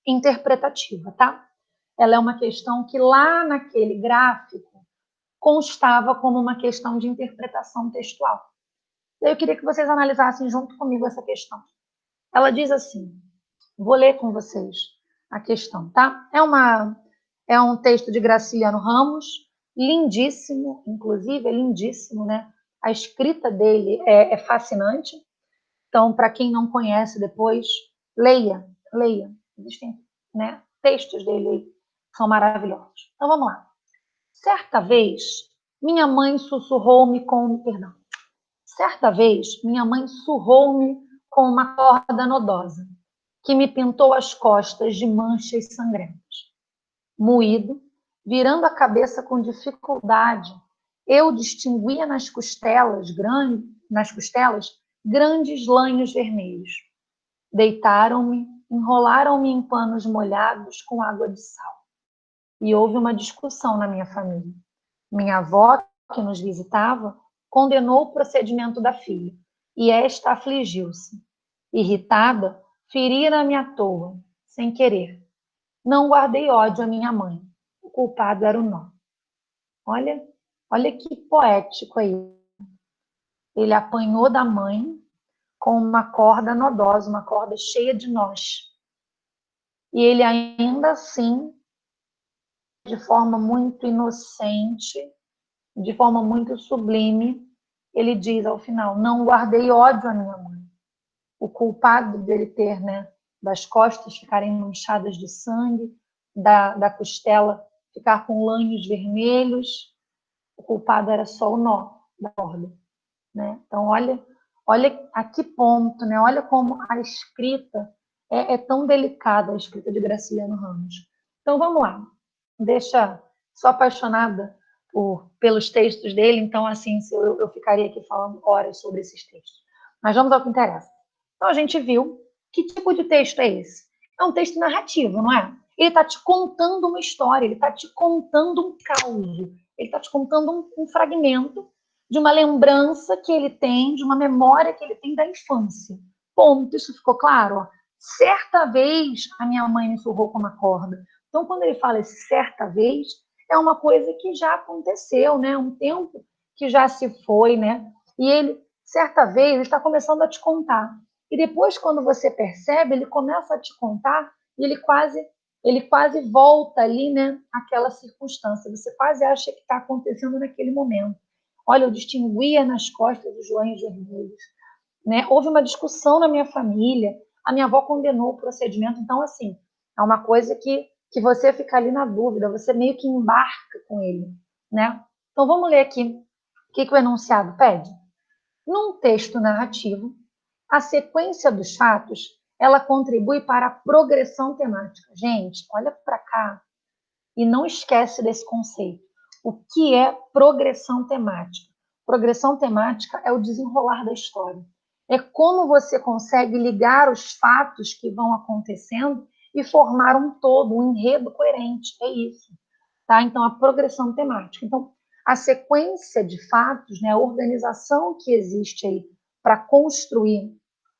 interpretativa, tá? Ela é uma questão que lá naquele gráfico constava como uma questão de interpretação textual. Eu queria que vocês analisassem junto comigo essa questão. Ela diz assim, vou ler com vocês a questão, tá? É um texto de Graciliano Ramos, lindíssimo, inclusive, é lindíssimo, né? A escrita dele é fascinante. Então, para quem não conhece depois, leia. Existem, né, textos dele que são maravilhosos. Então, vamos lá. Certa vez, minha mãe sussurrou-me com... Perdão. Certa vez, minha mãe surrou-me com uma corda nodosa, que me pintou as costas de manchas sangrentas. Moído, virando a cabeça com dificuldade, eu distinguia nas costelas grandes lanhos vermelhos. Deitaram-me, enrolaram-me em panos molhados com água de sal. E houve uma discussão na minha família. Minha avó, que nos visitava, condenou o procedimento da filha, e esta afligiu-se. Irritada, ferira-me à toa, sem querer. Não guardei ódio à minha mãe. O culpado era o nó. Olha que poético aí. ele apanhou da mãe com uma corda nodosa, uma corda cheia de nós. E ele ainda assim, de forma muito inocente, de forma muito sublime, ele diz ao final: não guardei ódio à minha mãe. O culpado dele ter, né, das costas ficarem manchadas de sangue, da costela ficar com lanhos vermelhos, o culpado era só o nó da corda, né? Então, olha a que ponto, né? Olha como a escrita é tão delicada, a escrita de Graciliano Ramos. Então, vamos lá. Sou apaixonada pelos textos dele, então, assim, eu ficaria aqui falando horas sobre esses textos. Mas vamos ao que interessa. Então, a gente viu que tipo de texto é esse? É um texto narrativo, não é? Ele está te contando uma história, ele está te contando um caos, ele está te contando um fragmento de uma lembrança que ele tem, de uma memória que ele tem da infância. Ponto, isso ficou claro? Ó. Certa vez a minha mãe me surrou com uma corda. Então, quando ele fala esse certa vez, é uma coisa que já aconteceu, né? Um tempo que já se foi, né? E ele, certa vez, ele está começando a te contar. E depois, quando você percebe, ele começa a te contar e ele quase volta ali, né? Aquela circunstância. Você quase acha que está acontecendo naquele momento. Olha, eu distinguia nas costas os lanhos vermelhos. Né? Houve uma discussão na minha família, a minha avó condenou o procedimento. Então, assim, é uma coisa que você fica ali na dúvida, você meio que embarca com ele. Né? Então, vamos ler aqui o que o enunciado pede. Num texto narrativo, a sequência dos fatos ela contribui para a progressão temática. Gente, olha para cá e não esquece desse conceito. O que é progressão temática? Progressão temática é o desenrolar da história. É como você consegue ligar os fatos que vão acontecendo e formar um todo, um enredo coerente. É isso. Tá? Então, a progressão temática. Então, a sequência de fatos, né, a organização que existe aí para construir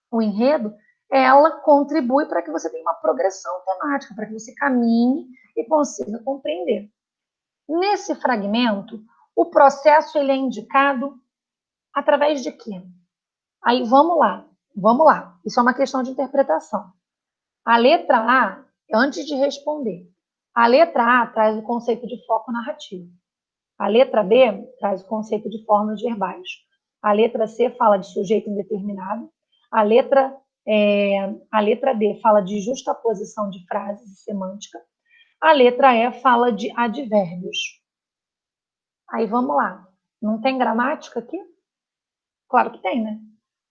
o enredo, ela contribui para que você tenha uma progressão temática, para que você caminhe e consiga compreender. Nesse fragmento, o processo ele é indicado através de quê? Aí vamos lá. Isso é uma questão de interpretação. A letra A, antes de responder, a letra A traz o conceito de foco narrativo. A letra B traz o conceito de formas verbais. A letra C fala de sujeito indeterminado. A letra D fala de justaposição de frases e semântica. A letra E fala de advérbios. Aí vamos lá. Não tem gramática aqui? Claro que tem, né?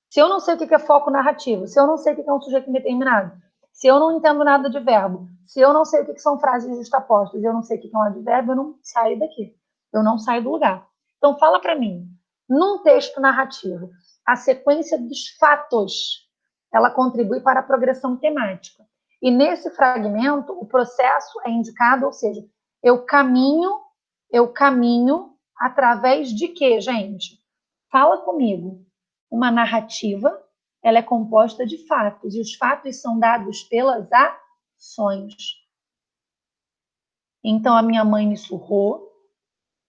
Se eu não sei o que é foco narrativo, se eu não sei o que é um sujeito indeterminado, se eu não entendo nada de verbo, se eu não sei o que são frases justapostas, eu não sei o que é um advérbio, eu não saio daqui. Eu não saio do lugar. Então, fala para mim. Num texto narrativo, a sequência dos fatos, ela contribui para a progressão temática. E nesse fragmento, o processo é indicado, ou seja, eu caminho através de quê, gente? Fala comigo. Uma narrativa, ela é composta de fatos, e os fatos são dados pelas ações. Então, a minha mãe me surrou,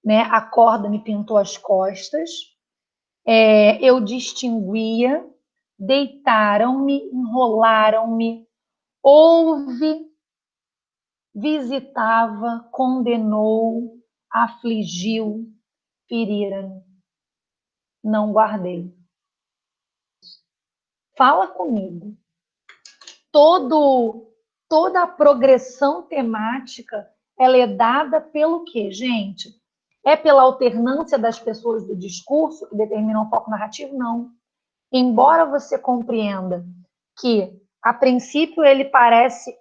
né? A corda me pintou as costas, eu distinguia, deitaram-me, enrolaram-me, houve, visitava, condenou, afligiu, feriram-me. Não guardei. Fala comigo. Toda a progressão temática ela é dada pelo quê, gente? É pela alternância das pessoas do discurso que determinam o foco narrativo? Não. Embora você compreenda que, a princípio, ele parece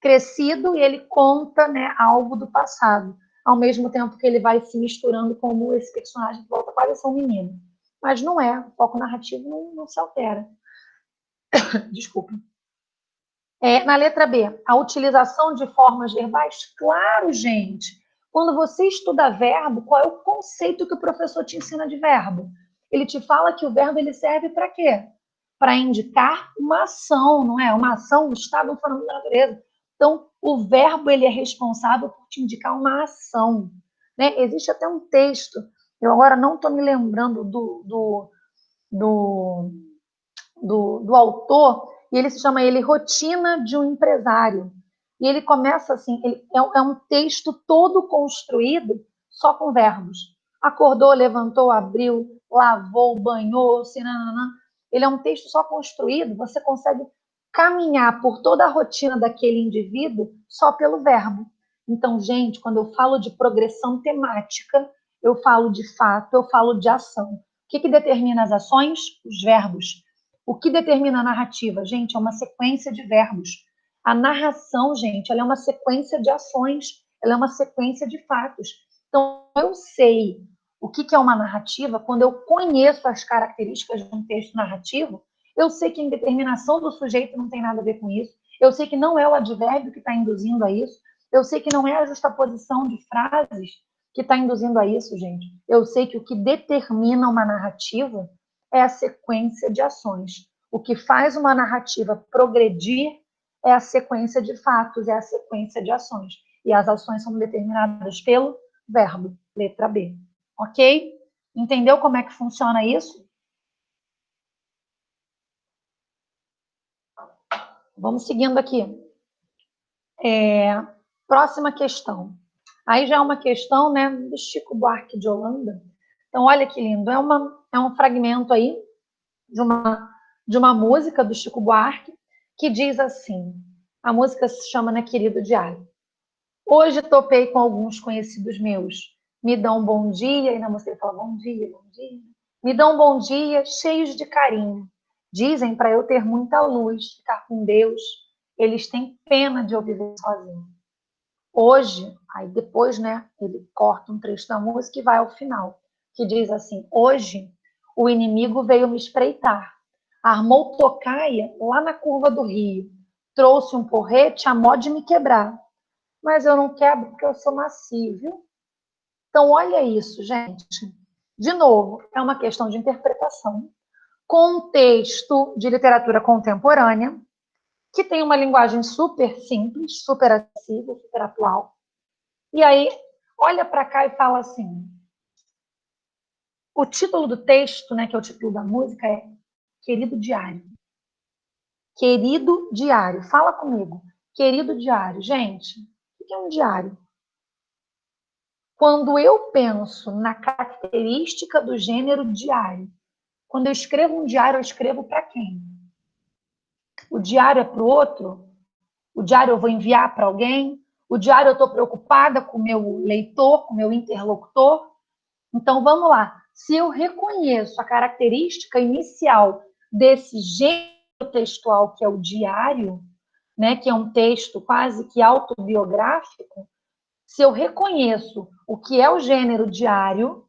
crescido e ele conta, né, algo do passado, ao mesmo tempo que ele vai se misturando como esse personagem que volta quase a ser um menino. Mas não é, o foco narrativo não se altera. Desculpa. Na letra B, a utilização de formas verbais? Claro, gente. Quando você estuda verbo, qual é o conceito que o professor te ensina de verbo? Ele te fala que o verbo ele serve para quê? Para indicar uma ação, não é? Uma ação, um estado, um fenômeno da natureza. Então, o verbo ele é responsável por te indicar uma ação. Né? Existe até um texto Eu agora não estou me lembrando do autor, e ele se chama Rotina de um Empresário. E ele começa assim, é um texto todo construído só com verbos. Acordou, levantou, abriu, lavou, banhou, nananã. Ele é um texto só construído, você consegue caminhar por toda a rotina daquele indivíduo só pelo verbo. Então, gente, quando eu falo de progressão temática, eu falo de fato, eu falo de ação. O que determina as ações? Os verbos. O que determina a narrativa? Gente, é uma sequência de verbos. A narração, gente, ela é uma sequência de ações, ela é uma sequência de fatos. Então, eu sei o que é uma narrativa quando eu conheço as características de um texto narrativo. Eu sei que a indeterminação do sujeito não tem nada a ver com isso. Eu sei que não é o advérbio que está induzindo a isso. Eu sei que não é a justaposição de frases que está induzindo a isso, gente. Eu sei que o que determina uma narrativa é a sequência de ações. O que faz uma narrativa progredir é a sequência de fatos, é a sequência de ações. E as ações são determinadas pelo verbo, letra B. Ok? Entendeu como é que funciona isso? Vamos seguindo aqui. Próxima questão. Aí já é uma questão, né, do Chico Buarque de Holanda. Então, olha que lindo. É um fragmento aí de uma música do Chico Buarque que diz assim, a música se chama, né, Querido Diário. Hoje topei com alguns conhecidos meus, me dão um bom dia, e na música ele fala bom dia, me dão um bom dia, cheios de carinho. Dizem para eu ter muita luz, ficar com Deus, eles têm pena de eu viver sozinho. Hoje, aí depois, né, ele corta um trecho da música e vai ao final, que diz assim, hoje o inimigo veio me espreitar, armou tocaia lá na curva do rio, trouxe um porrete a mó de me quebrar, mas eu não quebro porque eu sou macio, viu? Então, olha isso, gente. De novo, é uma questão de interpretação. Contexto de literatura contemporânea, que tem uma linguagem super simples, super acessível, super atual. E aí, olha para cá e fala assim, o título do texto, né, que é o título da música, é Querido Diário. Querido Diário. Fala comigo. Querido Diário. Gente, o que é um diário? Quando eu penso na característica do gênero diário, quando eu escrevo um diário, eu escrevo para quem? O diário é para o outro? O diário eu vou enviar para alguém? O diário eu estou preocupada com o meu leitor, com o meu interlocutor? Então, vamos lá. Se eu reconheço a característica inicial desse gênero textual, que é o diário, né, que é um texto quase que autobiográfico, se eu reconheço o que é o gênero diário,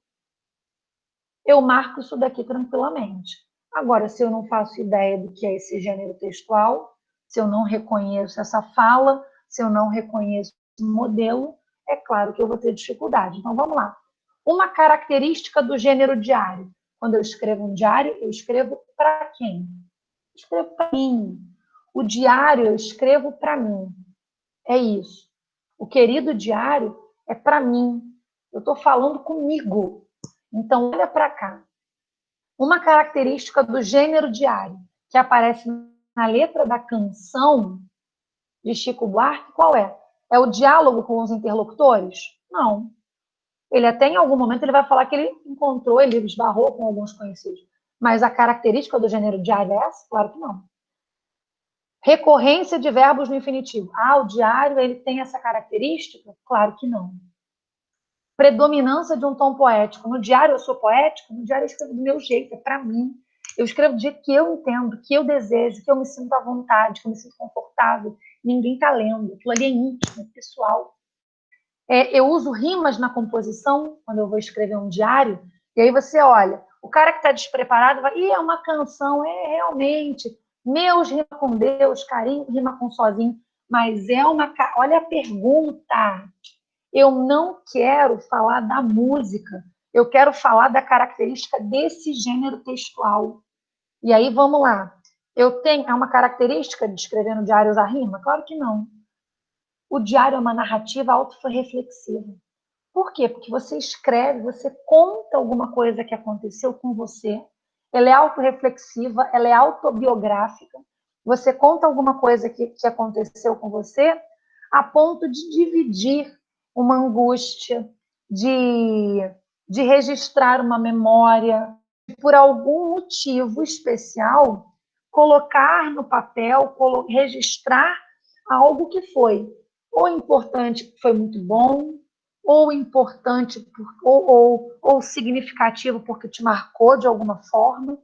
eu marco isso daqui tranquilamente. Agora, se eu não faço ideia do que é esse gênero textual, se eu não reconheço essa fala, se eu não reconheço esse modelo, é claro que eu vou ter dificuldade. Então, vamos lá. Uma característica do gênero diário. Quando eu escrevo um diário, eu escrevo para quem? Eu escrevo para mim. O diário eu escrevo para mim. É isso. O querido diário é para mim. Eu estou falando comigo. Então, olha para cá. Uma característica do gênero diário que aparece na letra da canção de Chico Buarque, qual é? É o diálogo com os interlocutores? Não. Ele até em algum momento ele vai falar que ele encontrou, ele esbarrou com alguns conhecidos. Mas a característica do gênero diário é essa? Claro que não. Recorrência de verbos no infinitivo. Ah, o diário ele tem essa característica? Claro que não. Predominância de um tom poético. No diário eu sou poético, no diário eu escrevo do meu jeito, é para mim. Eu escrevo do jeito que eu entendo, que eu desejo, que eu me sinto à vontade, que eu me sinto confortável. Ninguém está lendo. Aquilo ali é íntimo, é pessoal. Eu uso rimas na composição, quando eu vou escrever um diário, e aí você olha, o cara que está despreparado vai, é uma canção, realmente, meus rima com Deus, carinho rima com sozinho, mas é uma, olha a pergunta, eu não quero falar da música, eu quero falar da característica desse gênero textual. E aí, vamos lá, é uma característica de escrever no diário usar rima? Claro que não. O diário é uma narrativa autorreflexiva. Por quê? Porque você escreve, você conta alguma coisa que aconteceu com você, ela é autorreflexiva, ela é autobiográfica, você conta alguma coisa que aconteceu com você a ponto de dividir uma angústia, de, de registrar uma memória, de, por algum motivo especial, colocar no papel, registrar algo que foi ou importante, que foi muito bom, ou importante, ou significativo porque te marcou de alguma forma.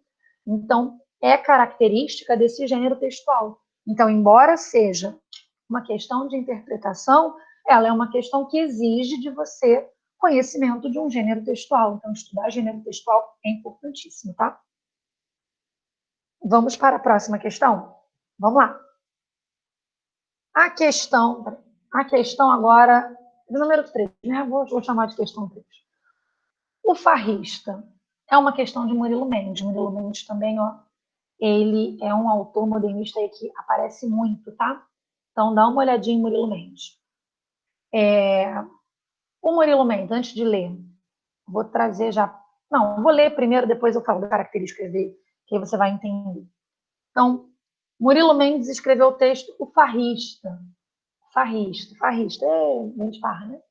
Então, é característica desse gênero textual. Então, embora seja uma questão de interpretação, ela é uma questão que exige de você conhecimento de um gênero textual. Então, estudar gênero textual é importantíssimo, tá? Vamos para a próxima questão? Vamos lá. A questão agora, número 3, né? Vou chamar de questão 3. O farrista é uma questão de Murilo Mendes. Murilo Mendes também, ó, ele é um autor modernista aí que aparece muito, tá? Então, dá uma olhadinha em Murilo Mendes. O Murilo Mendes, antes de ler, vou trazer já... Não, vou ler primeiro, depois eu falo das características dele, que aí você vai entender. Então, Murilo Mendes escreveu o texto O Farrista. Farrista, gente farra, né?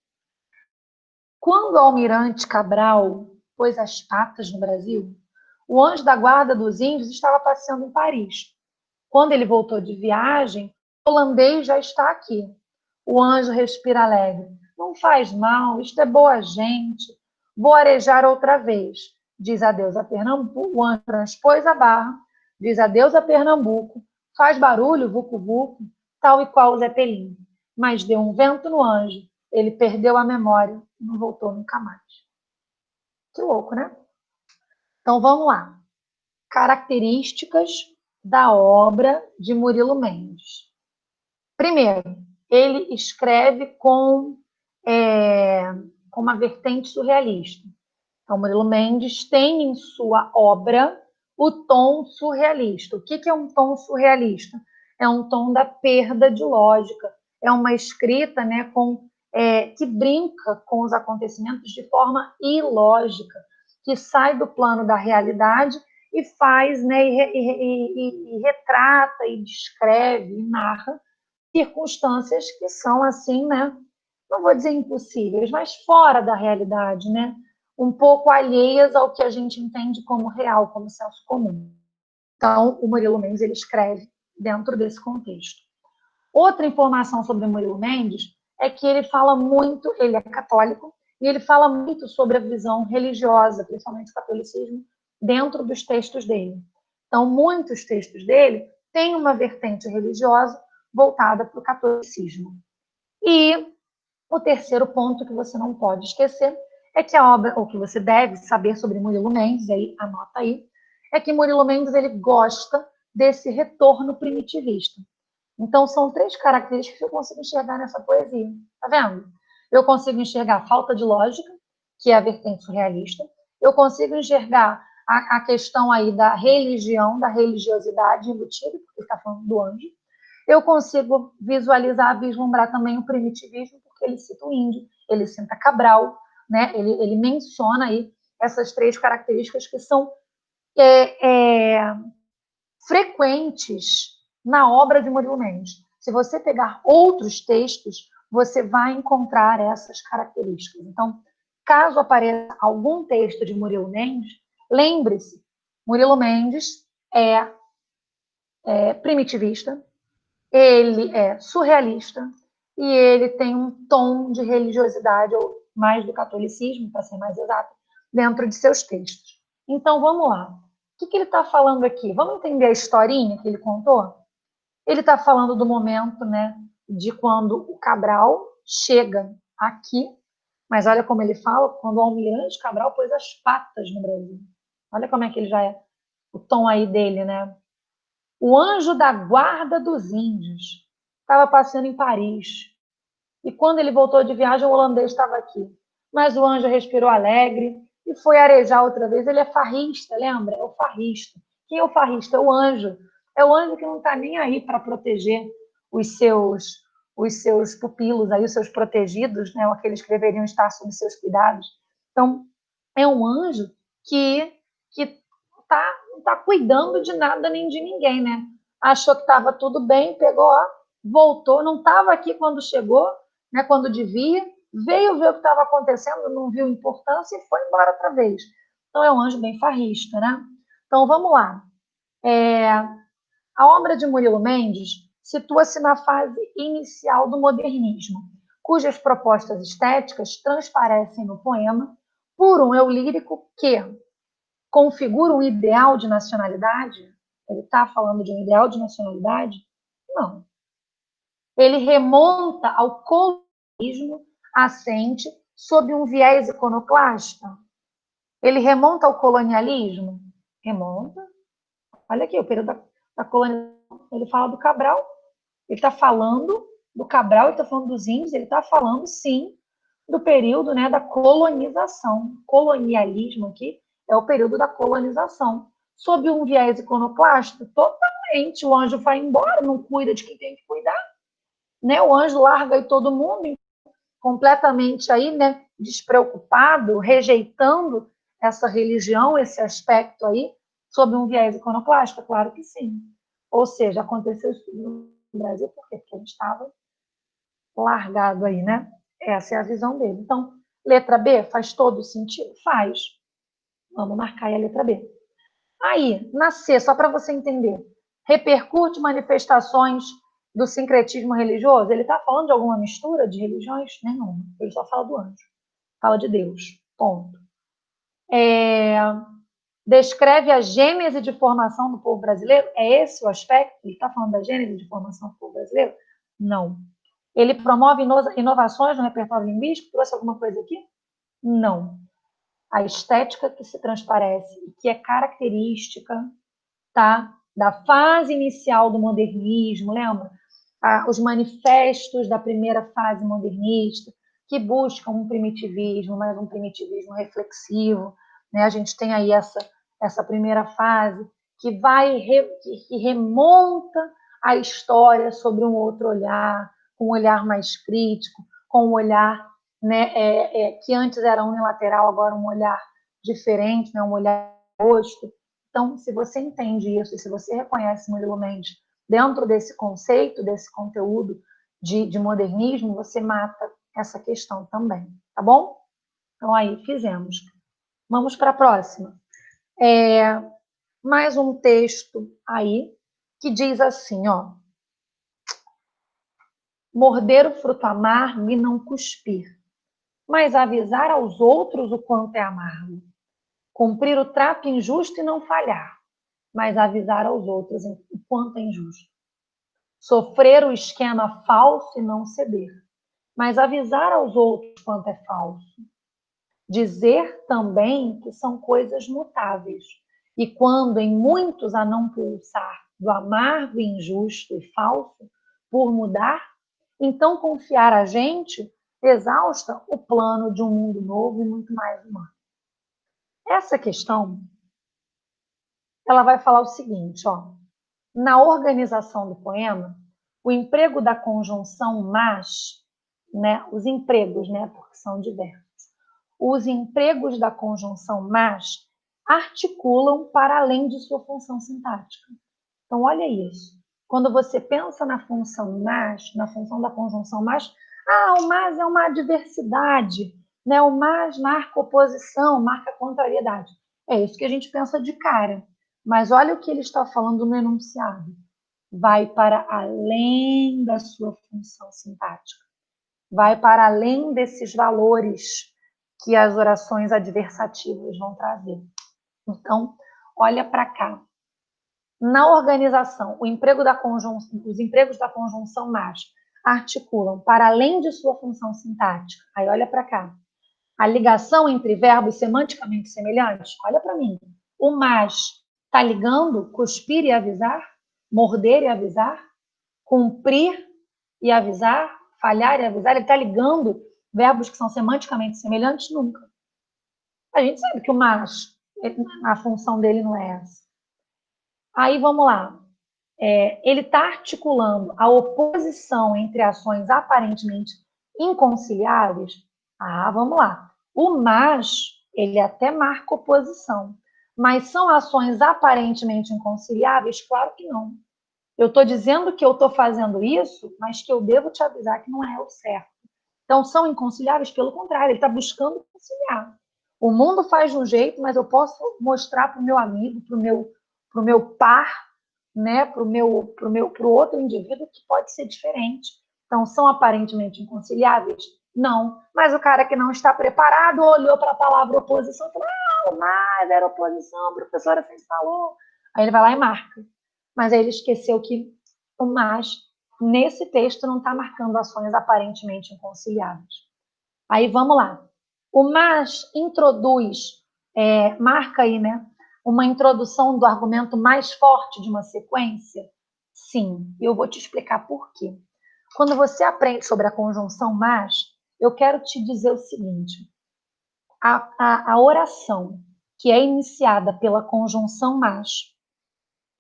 Quando o almirante Cabral pôs as patas no Brasil, o anjo da guarda dos índios estava passeando em Paris. Quando ele voltou de viagem, o holandês já está aqui. O anjo respira alegre. Não faz mal, isto é boa gente. Vou arejar outra vez. Diz adeus a Pernambuco. O anjo transpôs a barra. Diz adeus a Pernambuco. Faz barulho, vucu-vucu, tal e qual o Zé Pelinho. Mas deu um vento no anjo. Ele perdeu a memória e não voltou nunca mais. Que louco, né? Então vamos lá. Características da obra de Murilo Mendes. Primeiro, ele escreve com uma vertente surrealista. Então, Murilo Mendes tem em sua obra o tom surrealista. O que é um tom surrealista? É um tom da perda de lógica. É uma escrita, né, que brinca com os acontecimentos de forma ilógica, que sai do plano da realidade e faz, né, e retrata, e descreve, e narra circunstâncias que são assim, né? Não vou dizer impossíveis, mas fora da realidade, né? Um pouco alheias ao que a gente entende como real, como senso comum. Então, o Murilo Mendes ele escreve dentro desse contexto. Outra informação sobre o Murilo Mendes é que ele fala muito, ele é católico, e ele fala muito sobre a visão religiosa, principalmente o catolicismo, dentro dos textos dele. Então, muitos textos dele têm uma vertente religiosa voltada para o catolicismo. E o terceiro ponto que você não pode esquecer é que a obra, ou que você deve saber sobre Murilo Mendes, aí anota aí, é que Murilo Mendes ele gosta desse retorno primitivista. Então, são 3 características que eu consigo enxergar nessa poesia. Tá vendo? Eu consigo enxergar a falta de lógica, que é a vertente surrealista. Eu consigo enxergar a questão aí da religião, da religiosidade embutida, porque está falando do anjo. Eu consigo visualizar, vislumbrar também o primitivismo, porque ele cita o índio, ele cita Cabral, né? Ele menciona aí essas 3 características que são frequentes na obra de Murilo Mendes. Se você pegar outros textos, você vai encontrar essas características. Então, caso apareça algum texto de Murilo Mendes, lembre-se, Murilo Mendes é primitivista, ele é surrealista e ele tem um tom de religiosidade, ou mais do catolicismo, para ser mais exato, dentro de seus textos. Então, vamos lá. O que ele está falando aqui? Vamos entender a historinha que ele contou? Ele está falando do momento, né, de quando o Cabral chega aqui, mas olha como ele fala, quando o almirante Cabral pôs as patas no Brasil. Olha como é que ele já é, o tom aí dele, né? O anjo da guarda dos índios estava passeando em Paris. E quando ele voltou de viagem, o holandês estava aqui. Mas o anjo respirou alegre e foi arejar outra vez. Ele é farrista, lembra? É o farrista. Quem é o farrista? É o anjo. É o anjo que não está nem aí para proteger os seus, os seus pupilos, aí, os seus protegidos, né, aqueles que deveriam estar sob seus cuidados. Então, é um anjo que tá cuidando de nada nem de ninguém, né? Achou que estava tudo bem, pegou, ó, voltou, não estava aqui quando chegou, né, quando devia, veio ver o que estava acontecendo, não viu importância e foi embora outra vez. Então, é um anjo bem farrista, né? Então, vamos lá. A obra de Murilo Mendes situa-se na fase inicial do modernismo, cujas propostas estéticas transparecem no poema por um eu lírico que configura um ideal de nacionalidade. Ele está falando de um ideal de nacionalidade? Não. Ele remonta ao colonialismo assente sob um viés iconoclasta. Ele remonta ao colonialismo? Remonta. Olha aqui, o período da colonização. Ele fala do Cabral. Ele está falando do Cabral, ele está falando dos índios, ele está falando, sim, do período, né, da colonização. Colonialismo aqui é o período da colonização. Sob um viés iconoclasta, totalmente. O anjo vai embora, não cuida de quem tem que cuidar. Né? O anjo larga aí todo mundo, completamente aí, né, despreocupado, rejeitando essa religião, esse aspecto aí, sob um viés iconoclasta? Claro que sim. Ou seja, aconteceu isso no Brasil, por quê? Porque a gente estava largado aí, né? Essa é a visão dele. Então, letra B faz todo sentido? Faz. Vamos marcar aí a letra B. Aí, na C, só para você entender, repercute manifestações do sincretismo religioso? Ele está falando de alguma mistura de religiões? Nenhuma. Ele só fala do anjo. Fala de Deus. Ponto. Descreve a gênese de formação do povo brasileiro? É esse o aspecto? Ele está falando da gênese de formação do povo brasileiro? Não. Ele promove inovações no repertório linguístico? Trouxe alguma coisa aqui? Não. A estética que se transparece e que é característica, tá, da fase inicial do modernismo, lembra? Os manifestos da primeira fase modernista, que buscam um primitivismo, mas um primitivismo reflexivo, né? A gente tem aí essa primeira fase que que remonta a história sobre um outro olhar, um olhar mais crítico, com um olhar, né, que antes era unilateral, agora um olhar diferente, né, um olhar oposto. Então, se você entende isso, e se você reconhece Murilo Mendes dentro desse conceito, desse conteúdo de modernismo, você mata essa questão também, tá bom? Então, aí, fizemos. Vamos para a próxima. Mais um texto aí que diz assim, ó. Morder o fruto amargo e não cuspir, mas avisar aos outros o quanto é amargo. Cumprir o trato injusto e não falhar, mas avisar aos outros o quanto é injusto. Sofrer o esquema falso e não ceder, mas avisar aos outros quanto é falso. Dizer também que são coisas mutáveis, e quando em muitos a não pulsar do amargo, injusto e falso, por mudar, então confiar a gente exausta o plano de um mundo novo e muito mais humano. Essa questão, ela vai falar o seguinte, ó. Na organização do poema, o emprego da conjunção mas, né, os empregos, né, porque são diversos, os empregos da conjunção mas articulam para além de sua função sintática. Então, olha isso. Quando você pensa na função mas, na função da conjunção mas, o mas é uma adversidade, né? O mas marca oposição, marca contrariedade. É isso que a gente pensa de cara. Mas olha o que ele está falando no enunciado. Vai para além da sua função sintática. Vai para além desses valores que as orações adversativas vão trazer. Então, olha para cá. Na organização, os empregos da conjunção mas articulam para além de sua função sintática. Aí olha para cá. A ligação entre verbos semanticamente semelhantes, olha para mim. O mas está ligando cuspir e avisar, morder e avisar, cumprir e avisar, falhar e avisar. Ele está ligando verbos que são semanticamente semelhantes? Nunca. A gente sabe que o mas, a função dele não é essa. Aí vamos lá. ele está articulando a oposição entre ações aparentemente inconciliáveis. Vamos lá. O mas, ele até marca oposição, mas são ações aparentemente inconciliáveis? Claro que não. Eu estou dizendo que eu estou fazendo isso, mas que eu devo te avisar que não é o certo. Então, são inconciliáveis? Pelo contrário, ele está buscando conciliar. O mundo faz de um jeito, mas eu posso mostrar para o meu amigo, para o meu par, né, para o outro indivíduo que pode ser diferente. Então, são aparentemente inconciliáveis? Não. Mas o cara que não está preparado olhou para a palavra oposição e falou: mas era oposição, a professora sempre falou. Aí ele vai lá e marca. Mas aí ele esqueceu que o mas, nesse texto, não está marcando ações aparentemente inconciliáveis. Aí vamos lá. O mas introduz, marca aí, né? Uma introdução do argumento mais forte de uma sequência? Sim, e eu vou te explicar por quê. Quando você aprende sobre a conjunção mas, eu quero te dizer o seguinte: a oração que é iniciada pela conjunção mas,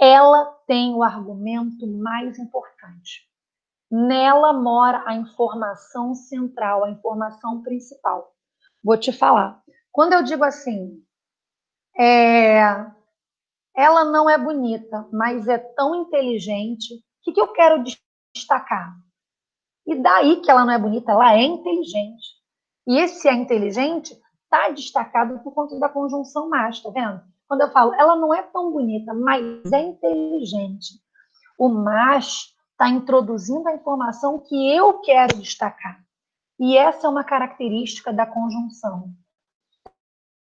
ela tem o argumento mais importante. Nela mora a informação central, a informação principal. Vou te falar. Quando eu digo assim, ela não é bonita, mas é tão inteligente, o que eu quero destacar? E daí que ela não é bonita, ela é inteligente. E esse é inteligente está destacado por conta da conjunção mais, tá vendo? Quando eu falo, ela não é tão bonita, mas é inteligente. O mas está introduzindo a informação que eu quero destacar. E essa é uma característica da conjunção.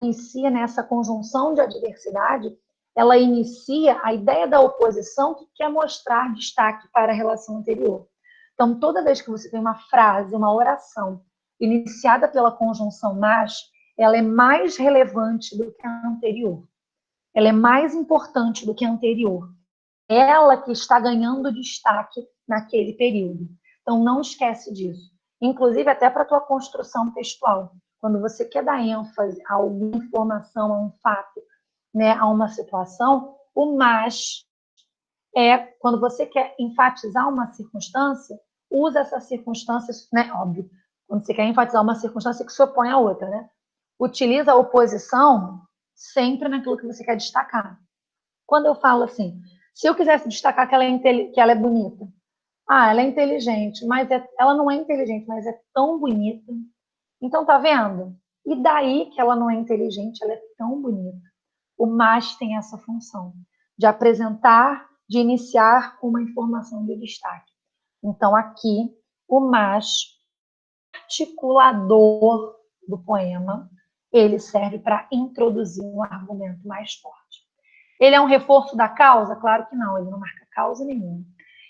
Inicia nessa conjunção de adversidade, ela inicia a ideia da oposição que quer mostrar destaque para a relação anterior. Então, toda vez que você tem uma frase, uma oração iniciada pela conjunção mas, ela é mais relevante do que a anterior. Ela é mais importante do que a anterior. Ela que está ganhando destaque naquele período. Então, não esquece disso. Inclusive, até para a tua construção textual. Quando você quer dar ênfase a alguma informação, a um fato, né, a uma situação, o mas quando você quer enfatizar uma circunstância, usa essa circunstância, né, óbvio, quando você quer enfatizar uma circunstância que se opõe à outra, né? Utiliza a oposição sempre naquilo que você quer destacar. Quando eu falo assim, se eu quisesse destacar que ela é bonita, ela é inteligente, mas ela não é inteligente, mas é tão bonita. Então, tá vendo? E daí que ela não é inteligente, ela é tão bonita. O mas tem essa função de apresentar, de iniciar uma informação de destaque. Então, aqui, o mas articulador do poema, ele serve para introduzir um argumento mais forte. Ele é um reforço da causa? Claro que não, ele não marca causa nenhuma.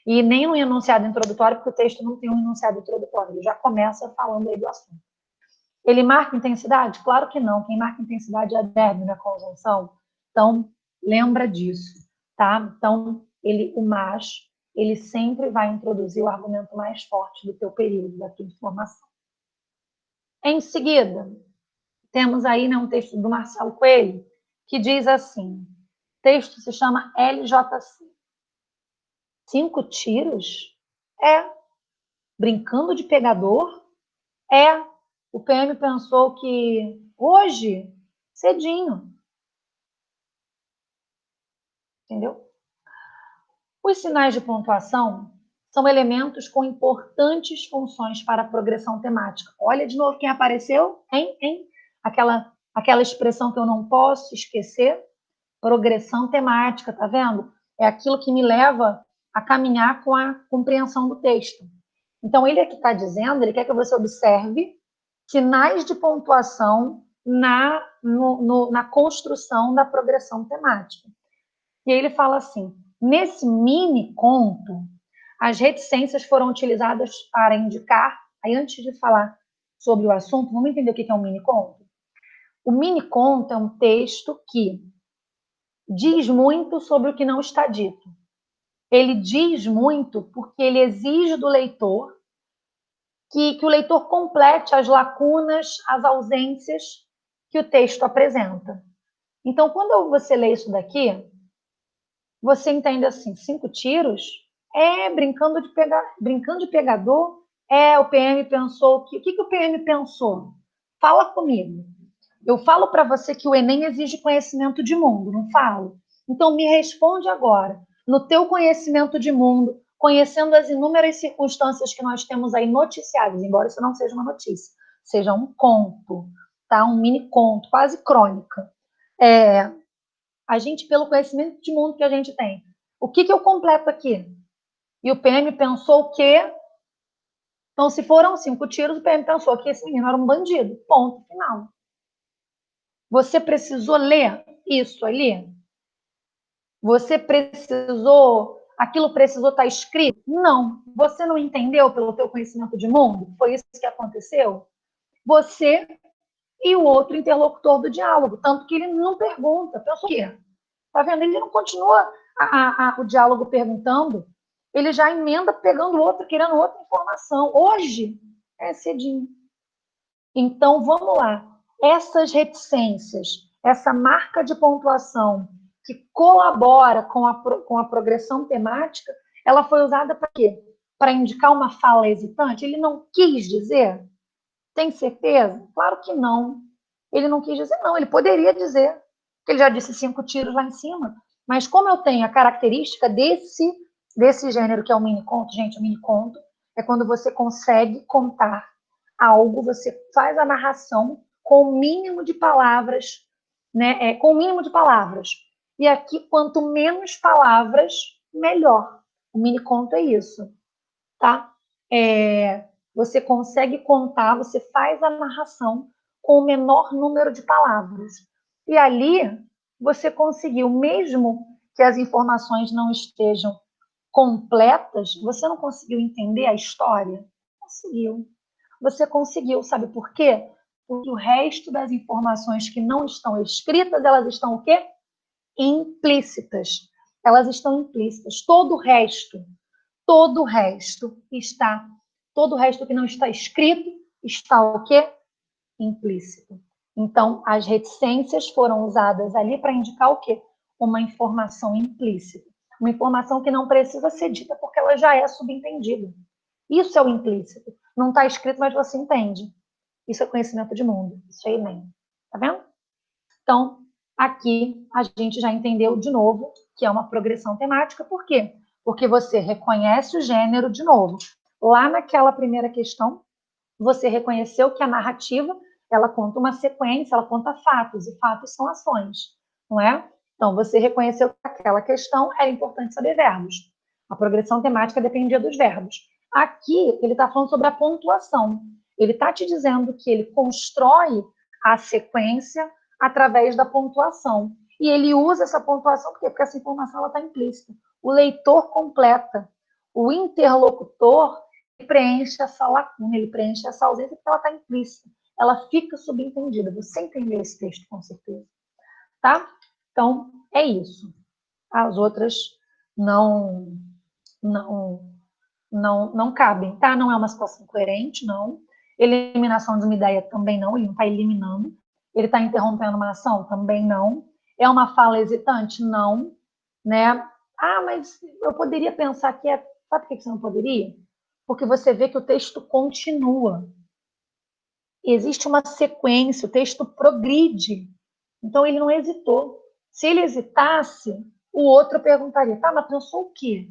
E nem um enunciado introdutório, porque o texto não tem um enunciado introdutório, ele já começa falando aí do assunto. Ele marca intensidade? Claro que não, quem marca intensidade é advérbio na conjunção. Então, lembra disso, tá? Então, o mas, ele sempre vai introduzir o argumento mais forte do teu período, da tua informação. Em seguida, temos aí, né, um texto do Marcelo Coelho, que diz assim, o texto se chama LJC. 5 tiros? Brincando de pegador? O PM pensou que hoje, cedinho. Entendeu? Os sinais de pontuação são elementos com importantes funções para a progressão temática. Olha de novo quem apareceu, hein? Aquela expressão que eu não posso esquecer, progressão temática, tá vendo? É aquilo que me leva a caminhar com a compreensão do texto. Então, ele aqui está dizendo, ele quer que você observe sinais de pontuação na construção da progressão temática. E aí ele fala assim, nesse mini conto, as reticências foram utilizadas para indicar, aí antes de falar sobre o assunto, vamos entender o que é um mini conto? O mini conto é um texto que diz muito sobre o que não está dito. Ele diz muito porque ele exige do leitor que o leitor complete as lacunas, as ausências que o texto apresenta. Então, quando você lê isso daqui, você entende assim, 5 tiros? Brincando de pegador? O PM pensou o que o PM pensou? Fala comigo. Eu falo para você que o Enem exige conhecimento de mundo, não falo? Então me responde agora. No teu conhecimento de mundo, conhecendo as inúmeras circunstâncias que nós temos aí noticiadas, embora isso não seja uma notícia, seja um conto, tá? Um mini conto, quase crônica. A gente, pelo conhecimento de mundo que a gente tem, o que eu completo aqui? E o PM pensou o quê? Então, se foram 5 tiros, o PM pensou que esse menino era um bandido. Ponto final. Você precisou ler isso ali? Você precisou, aquilo precisou estar escrito? Não. Você não entendeu pelo teu conhecimento de mundo? Foi isso que aconteceu? Você e o outro interlocutor do diálogo, tanto que ele não pergunta. Pensou o quê? Tá vendo? Ele não continua o diálogo perguntando, ele já emenda pegando outra, querendo outra informação. Hoje é cedinho. Então, vamos lá. Essas reticências, essa marca de pontuação que colabora com a progressão temática, ela foi usada para quê? Para indicar uma fala hesitante? Ele não quis dizer? Tem certeza? Claro que não. Ele não quis dizer, não. Ele poderia dizer, que ele já disse 5 tiros lá em cima. Mas como eu tenho a característica desse gênero, que é o mini conto, gente, o mini conto é quando você consegue contar algo, você faz a narração com o mínimo de palavras, né? Com o mínimo de palavras. E aqui, quanto menos palavras, melhor. O mini conto é isso, tá? Você consegue contar, você faz a narração com o menor número de palavras. E ali você conseguiu, mesmo que as informações não estejam completas, você não conseguiu entender a história? Conseguiu. Você conseguiu, sabe por quê? Porque o resto das informações que não estão escritas, elas estão o quê? Implícitas. Elas estão implícitas. Todo o resto está, todo o resto que não está escrito está o quê? Implícito. Então, as reticências foram usadas ali para indicar o quê? Uma informação implícita. Uma informação que não precisa ser dita porque ela já é subentendida. Isso é o implícito. Não está escrito, mas você entende. Isso é conhecimento de mundo. Isso é Enem. Tá vendo? Então, aqui a gente já entendeu de novo que é uma progressão temática. Por quê? Porque você reconhece o gênero de novo. Lá naquela primeira questão, você reconheceu que a narrativa, ela conta uma sequência, ela conta fatos, e fatos são ações, não é? Então, você reconheceu que aquela questão era importante saber verbos. A progressão temática dependia dos verbos. Aqui, ele está falando sobre a pontuação. Ele está te dizendo que ele constrói a sequência através da pontuação. E ele usa essa pontuação por quê? Porque essa informação está implícita. O leitor completa. O interlocutor preenche essa lacuna, ele preenche essa ausência porque ela está implícita. Ela fica subentendida. Você entendeu esse texto, com certeza. Tá? Então, é isso. As outras não não cabem, tá? Não é uma situação coerente, não. Eliminação de uma ideia também não, ele não está eliminando. Ele está interrompendo uma ação? Também não. É uma fala hesitante? Não. Né? Mas eu poderia pensar que é... Sabe por que você não poderia? Porque você vê que o texto continua. Existe uma sequência, o texto progride. Então, ele não hesitou. Se ele hesitasse, o outro perguntaria, tá, mas pensou o quê?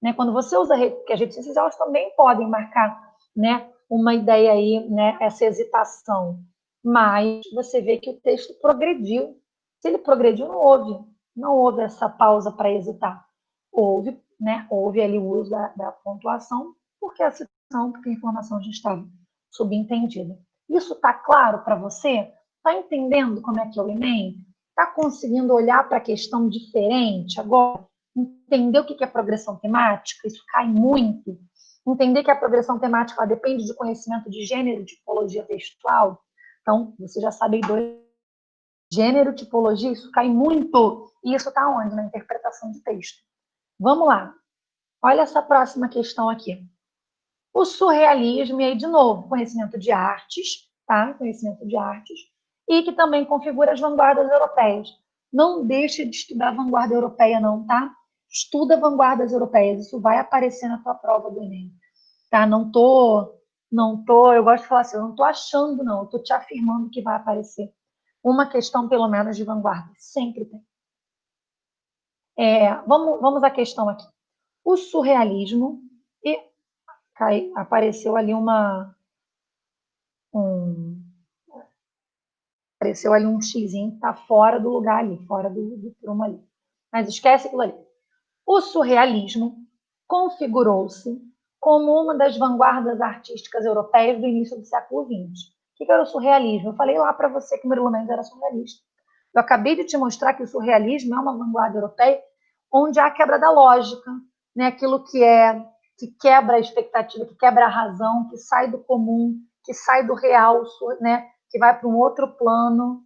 Né? Quando você usa que as redes sociais, elas também podem marcar, né, uma ideia aí, né, essa hesitação. Mas você vê que o texto progrediu. Se ele progrediu, não houve essa pausa para hesitar. Houve ali o uso da pontuação, porque a citação, porque a informação já estava subentendida. Isso está claro para você? Está entendendo como é que é o Enem? Está conseguindo olhar para a questão diferente agora? Entender o que é progressão temática? Isso cai muito. Entender que a progressão temática ela depende de conhecimento de gênero e tipologia textual. Então, você já sabe dois. Gênero, tipologia, isso cai muito. E isso está onde? Na interpretação de texto. Vamos lá. Olha essa próxima questão aqui. O surrealismo, e aí, de novo, conhecimento de artes, tá? Conhecimento de artes, e que também configura as vanguardas europeias. Não deixe de estudar vanguarda europeia, não, tá? Estuda vanguardas europeias, isso vai aparecer na tua prova do Enem, tá? Eu gosto de falar assim, eu não tô achando, não, eu tô te afirmando que vai aparecer uma questão, pelo menos, de vanguarda. Sempre tem. Vamos à questão aqui. O surrealismo, e apareceu ali um, apareceu ali um xizinho que está fora do lugar ali, fora do prumo ali. Mas esquece aquilo ali. O surrealismo configurou-se como uma das vanguardas artísticas europeias do início do século XX. O que era o surrealismo? Eu falei lá para você que o Murilo Mendes era surrealista. Eu acabei de te mostrar que o surrealismo é uma vanguarda europeia onde há a quebra da lógica, né? Aquilo que quebra a expectativa, que quebra a razão, que sai do comum, que sai do real, né? Que vai para um outro plano,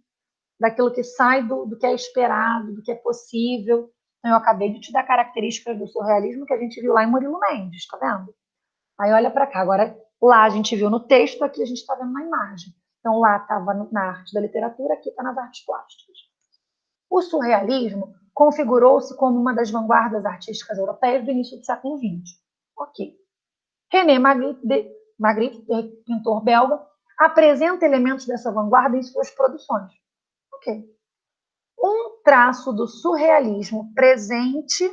daquilo que sai do que é esperado, do que é possível. Então, eu acabei de te dar características do surrealismo que a gente viu lá em Murilo Mendes, tá vendo? Aí olha para cá. Agora, lá a gente viu no texto, aqui a gente está vendo na imagem. Então, lá estava na arte da literatura, aqui está nas artes plásticas. O surrealismo configurou-se como uma das vanguardas artísticas europeias do início do século XX. Ok. René Magritte, pintor belga, apresenta elementos dessa vanguarda em suas produções. Ok. Um traço do surrealismo presente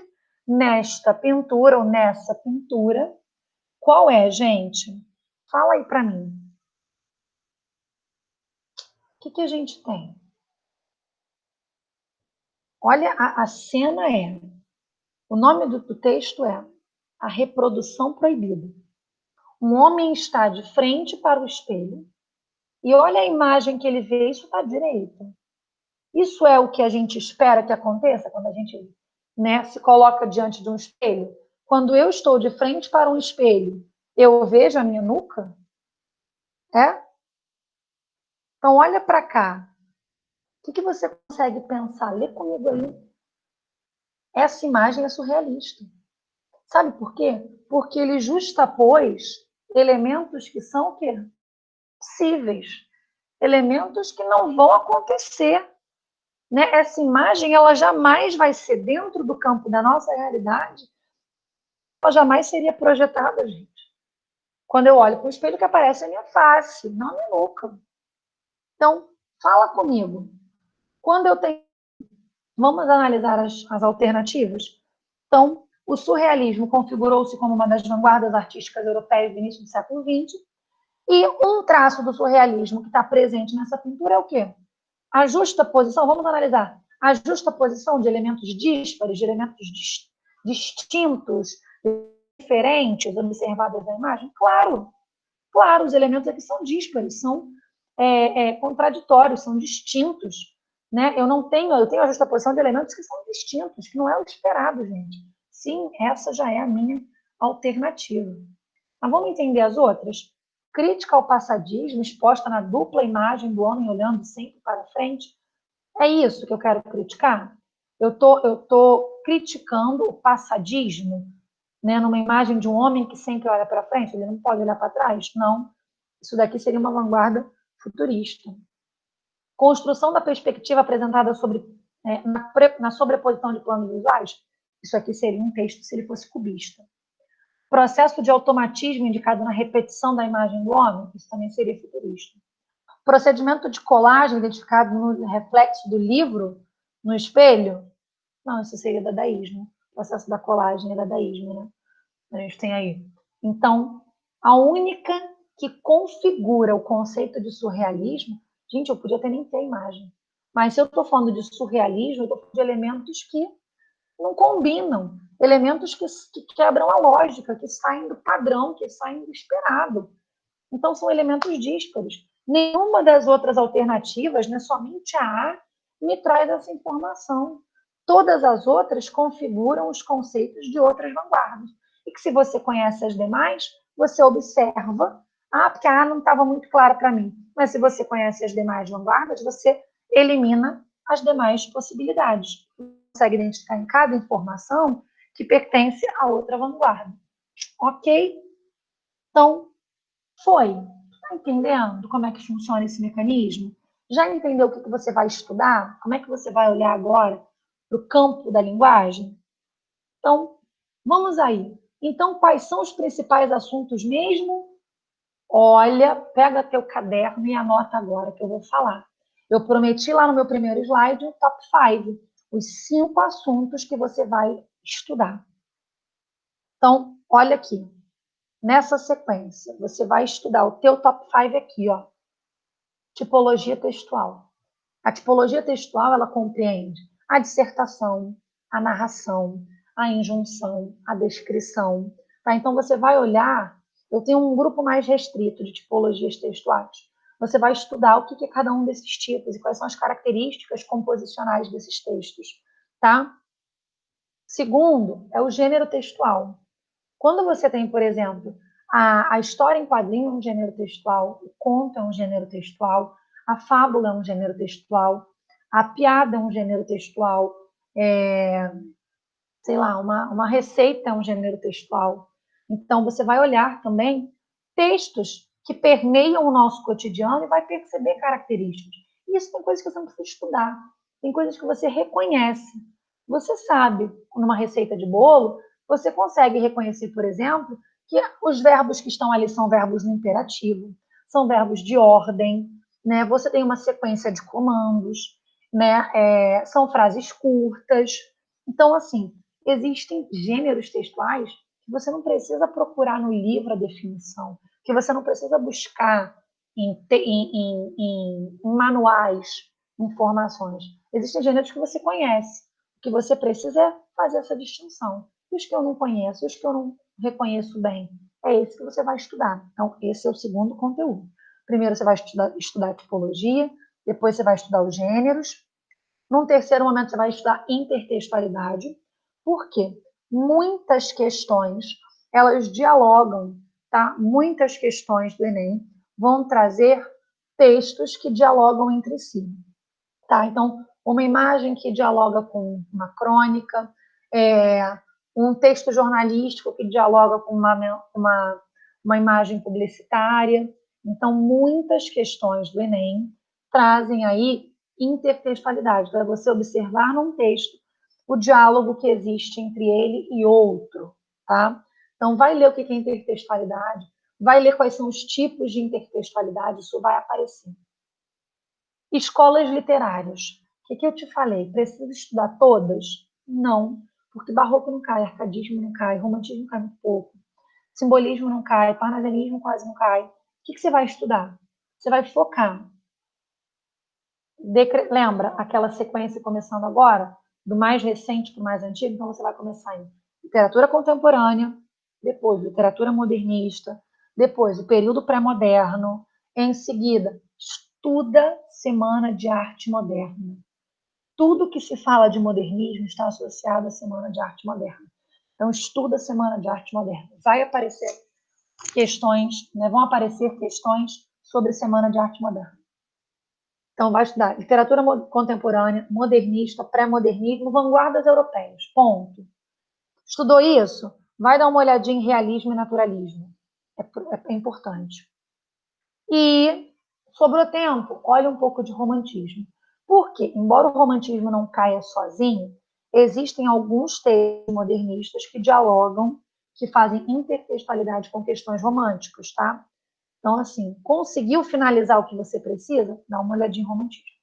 nesta pintura ou nessa pintura, qual é, gente? Fala aí para mim. O que a gente tem? Olha, a cena o nome do texto é A Reprodução Proibida. Um homem está de frente para o espelho e olha a imagem que ele vê, isso está à direita. Isso é o que a gente espera que aconteça quando a gente, né, se coloca diante de um espelho. Quando eu estou de frente para um espelho, eu vejo a minha nuca? É? Então, olha para cá. O que você consegue pensar? Lê comigo aí. Essa imagem é surrealista. Sabe por quê? Porque ele justapôs elementos que são o quê? Possíveis. Elementos que não vão acontecer. Né? Essa imagem ela jamais vai ser dentro do campo da nossa realidade, ela jamais seria projetada, gente. Quando eu olho para o espelho, o que aparece é a minha face, não a minha nuca. Então, fala comigo. Quando eu tenho. Vamos analisar as alternativas? Então, o surrealismo configurou-se como uma das vanguardas artísticas europeias do início do século XX, e um traço do surrealismo que está presente nessa pintura é o quê? A justaposição, vamos analisar, a justaposição de elementos díspares, de elementos distintos, diferentes, observados na imagem? Claro, claro, os elementos aqui são díspares, são contraditórios, são distintos. Né? Eu tenho a justaposição de elementos que são distintos, que não é o esperado, gente. Sim, essa já é a minha alternativa. Mas vamos entender as outras? Crítica ao passadismo exposta na dupla imagem do homem olhando sempre para frente. É isso que eu quero criticar? Eu tô criticando o passadismo, né, numa imagem de um homem que sempre olha para frente, ele não pode olhar para trás? Não. Isso daqui seria uma vanguarda futurista. Construção da perspectiva apresentada na sobreposição de planos visuais? Isso aqui seria um texto se ele fosse cubista. Processo de automatismo indicado na repetição da imagem do homem? Isso também seria futurista. Procedimento de colagem identificado no reflexo do livro no espelho? Não, isso seria dadaísmo. O processo da colagem é dadaísmo, né? A gente tem aí. Então, a única que configura o conceito de surrealismo, gente, eu podia até nem ter imagem, mas se eu estou falando de surrealismo, eu estou falando de elementos que não combinam, elementos que quebram a lógica, que saem do padrão, que saem do esperado. Então, são elementos díspares. Nenhuma das outras alternativas, né, somente a A, me traz essa informação. Todas as outras configuram os conceitos de outras vanguardas. E que se você conhece as demais, você observa, porque a A não estava muito clara para mim. Mas se você conhece as demais vanguardas, você elimina as demais possibilidades. Você consegue identificar em cada informação que pertence a outra vanguarda. Ok? Então, foi. Está entendendo como é que funciona esse mecanismo? Já entendeu o que você vai estudar? Como é que você vai olhar agora para o campo da linguagem? Então, vamos aí. Então, quais são os principais assuntos mesmo? Olha, pega teu caderno e anota agora que eu vou falar. Eu prometi lá no meu primeiro slide o top 5, os 5 assuntos que você vai estudar. Então, olha aqui, nessa sequência, você vai estudar o teu top 5 aqui, ó. Tipologia textual. A tipologia textual, ela compreende a dissertação, a narração, a injunção, a descrição. Tá? Então, você vai olhar, eu tenho um grupo mais restrito de tipologias textuais. Você vai estudar o que é cada um desses tipos e quais são as características composicionais desses textos. Tá? Segundo, é o gênero textual. Quando você tem, por exemplo, a história em quadrinho é um gênero textual, o conto é um gênero textual, a fábula é um gênero textual, a piada é um gênero textual, sei lá, uma receita é um gênero textual. Então, você vai olhar também textos que permeiam o nosso cotidiano e vai perceber características. E isso tem coisas que você não precisa estudar, tem coisas que você reconhece. Você sabe, numa receita de bolo, você consegue reconhecer, por exemplo, que os verbos que estão ali são verbos no imperativo, são verbos de ordem, né? Você tem uma sequência de comandos, né? São frases curtas. Então, assim, existem gêneros textuais que você não precisa procurar no livro a definição, que você não precisa buscar em manuais informações. Existem gêneros que você conhece, que você precisa fazer essa distinção. E os que eu não conheço, os que eu não reconheço bem, é esse que você vai estudar. Então, esse é o segundo conteúdo. Primeiro você vai estudar tipologia, depois você vai estudar os gêneros. Num terceiro momento, você vai estudar intertextualidade. Por quê? Muitas questões, elas dialogam, tá? Muitas questões do Enem vão trazer textos que dialogam entre si, tá? Então, uma imagem que dialoga com uma crônica, um texto jornalístico que dialoga com uma imagem publicitária. Então, muitas questões do Enem trazem aí intertextualidade, para você observar num texto o diálogo que existe entre ele e outro, tá? Então, vai ler o que é intertextualidade, vai ler quais são os tipos de intertextualidade, isso vai aparecer. Escolas literárias. O que eu te falei? Preciso estudar todas? Não, porque barroco não cai, arcadismo não cai, romantismo cai muito pouco, simbolismo não cai, parnasianismo quase não cai. O que você vai estudar? Você vai focar. Lembra aquela sequência começando agora? Do mais recente para o mais antigo? Então você vai começar em literatura contemporânea, depois literatura modernista, depois o período pré-moderno, em seguida estuda Semana de Arte Moderna. Tudo que se fala de modernismo está associado à Semana de Arte Moderna. Então estuda a Semana de Arte Moderna. Vai aparecer questões, né, vão aparecer questões sobre Semana de Arte Moderna. Então, vai estudar literatura contemporânea, modernista, pré-modernismo, vanguardas europeias. Ponto. Estudou isso? Vai dar uma olhadinha em realismo e naturalismo. É importante. E, sobrou tempo, olha um pouco de romantismo. Porque, embora o romantismo não caia sozinho, existem alguns textos modernistas que dialogam, que fazem intertextualidade com questões românticas, tá? Então, assim, conseguiu finalizar o que você precisa? Dá uma olhadinha em romantismo.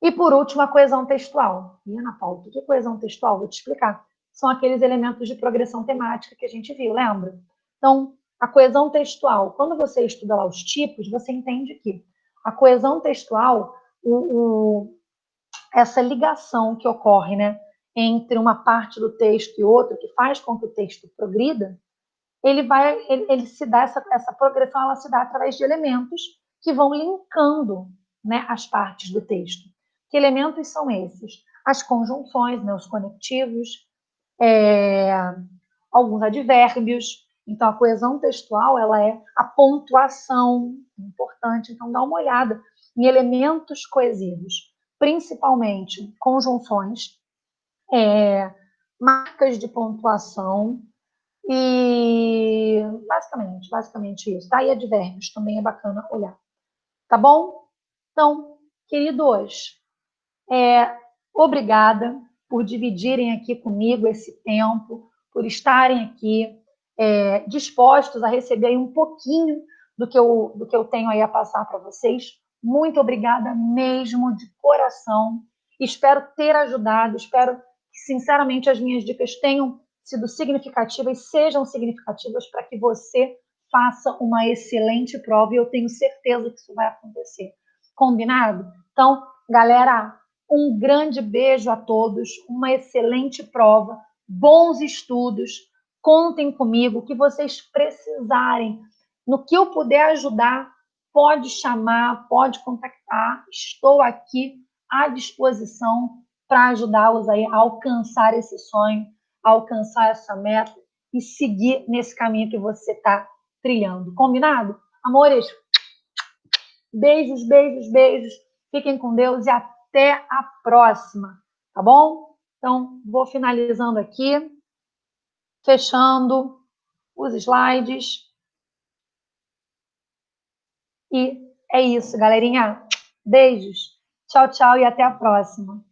E, por último, a coesão textual. E, Ana Paula, o que é coesão textual? Vou te explicar. São aqueles elementos de progressão temática que a gente viu, lembra? Então, a coesão textual, quando você estuda lá os tipos, você entende que a coesão textual, essa ligação que ocorre, né, entre uma parte do texto e outra, que faz com que o texto progrida, ele se dá, essa progressão ela se dá através de elementos que vão linkando, né, as partes do texto. Que elementos são esses? As conjunções, né, os conectivos, alguns advérbios. Então, a coesão textual ela é a pontuação, importante. Então, dá uma olhada em elementos coesivos, principalmente conjunções, marcas de pontuação, e basicamente isso, tá? E advérbios também é bacana olhar. Tá bom? Então, queridos, obrigada por dividirem aqui comigo esse tempo, por estarem aqui dispostos a receber aí um pouquinho do que eu tenho aí a passar para vocês. Muito obrigada mesmo, de coração. Espero ter ajudado, espero que, sinceramente, as minhas dicas tenham sido significativas, sejam significativas para que você faça uma excelente prova, e eu tenho certeza que isso vai acontecer. Combinado? Então, galera, um grande beijo a todos, uma excelente prova, bons estudos, contem comigo, o que vocês precisarem, no que eu puder ajudar, pode chamar, pode contactar, estou aqui à disposição para ajudá-los aí a alcançar esse sonho, a alcançar essa meta e seguir nesse caminho que você está trilhando. Combinado? Amores, beijos, beijos, beijos. Fiquem com Deus e até a próxima, tá bom? Então, vou finalizando aqui, fechando os slides. E é isso, galerinha. Beijos. Tchau, tchau e até a próxima.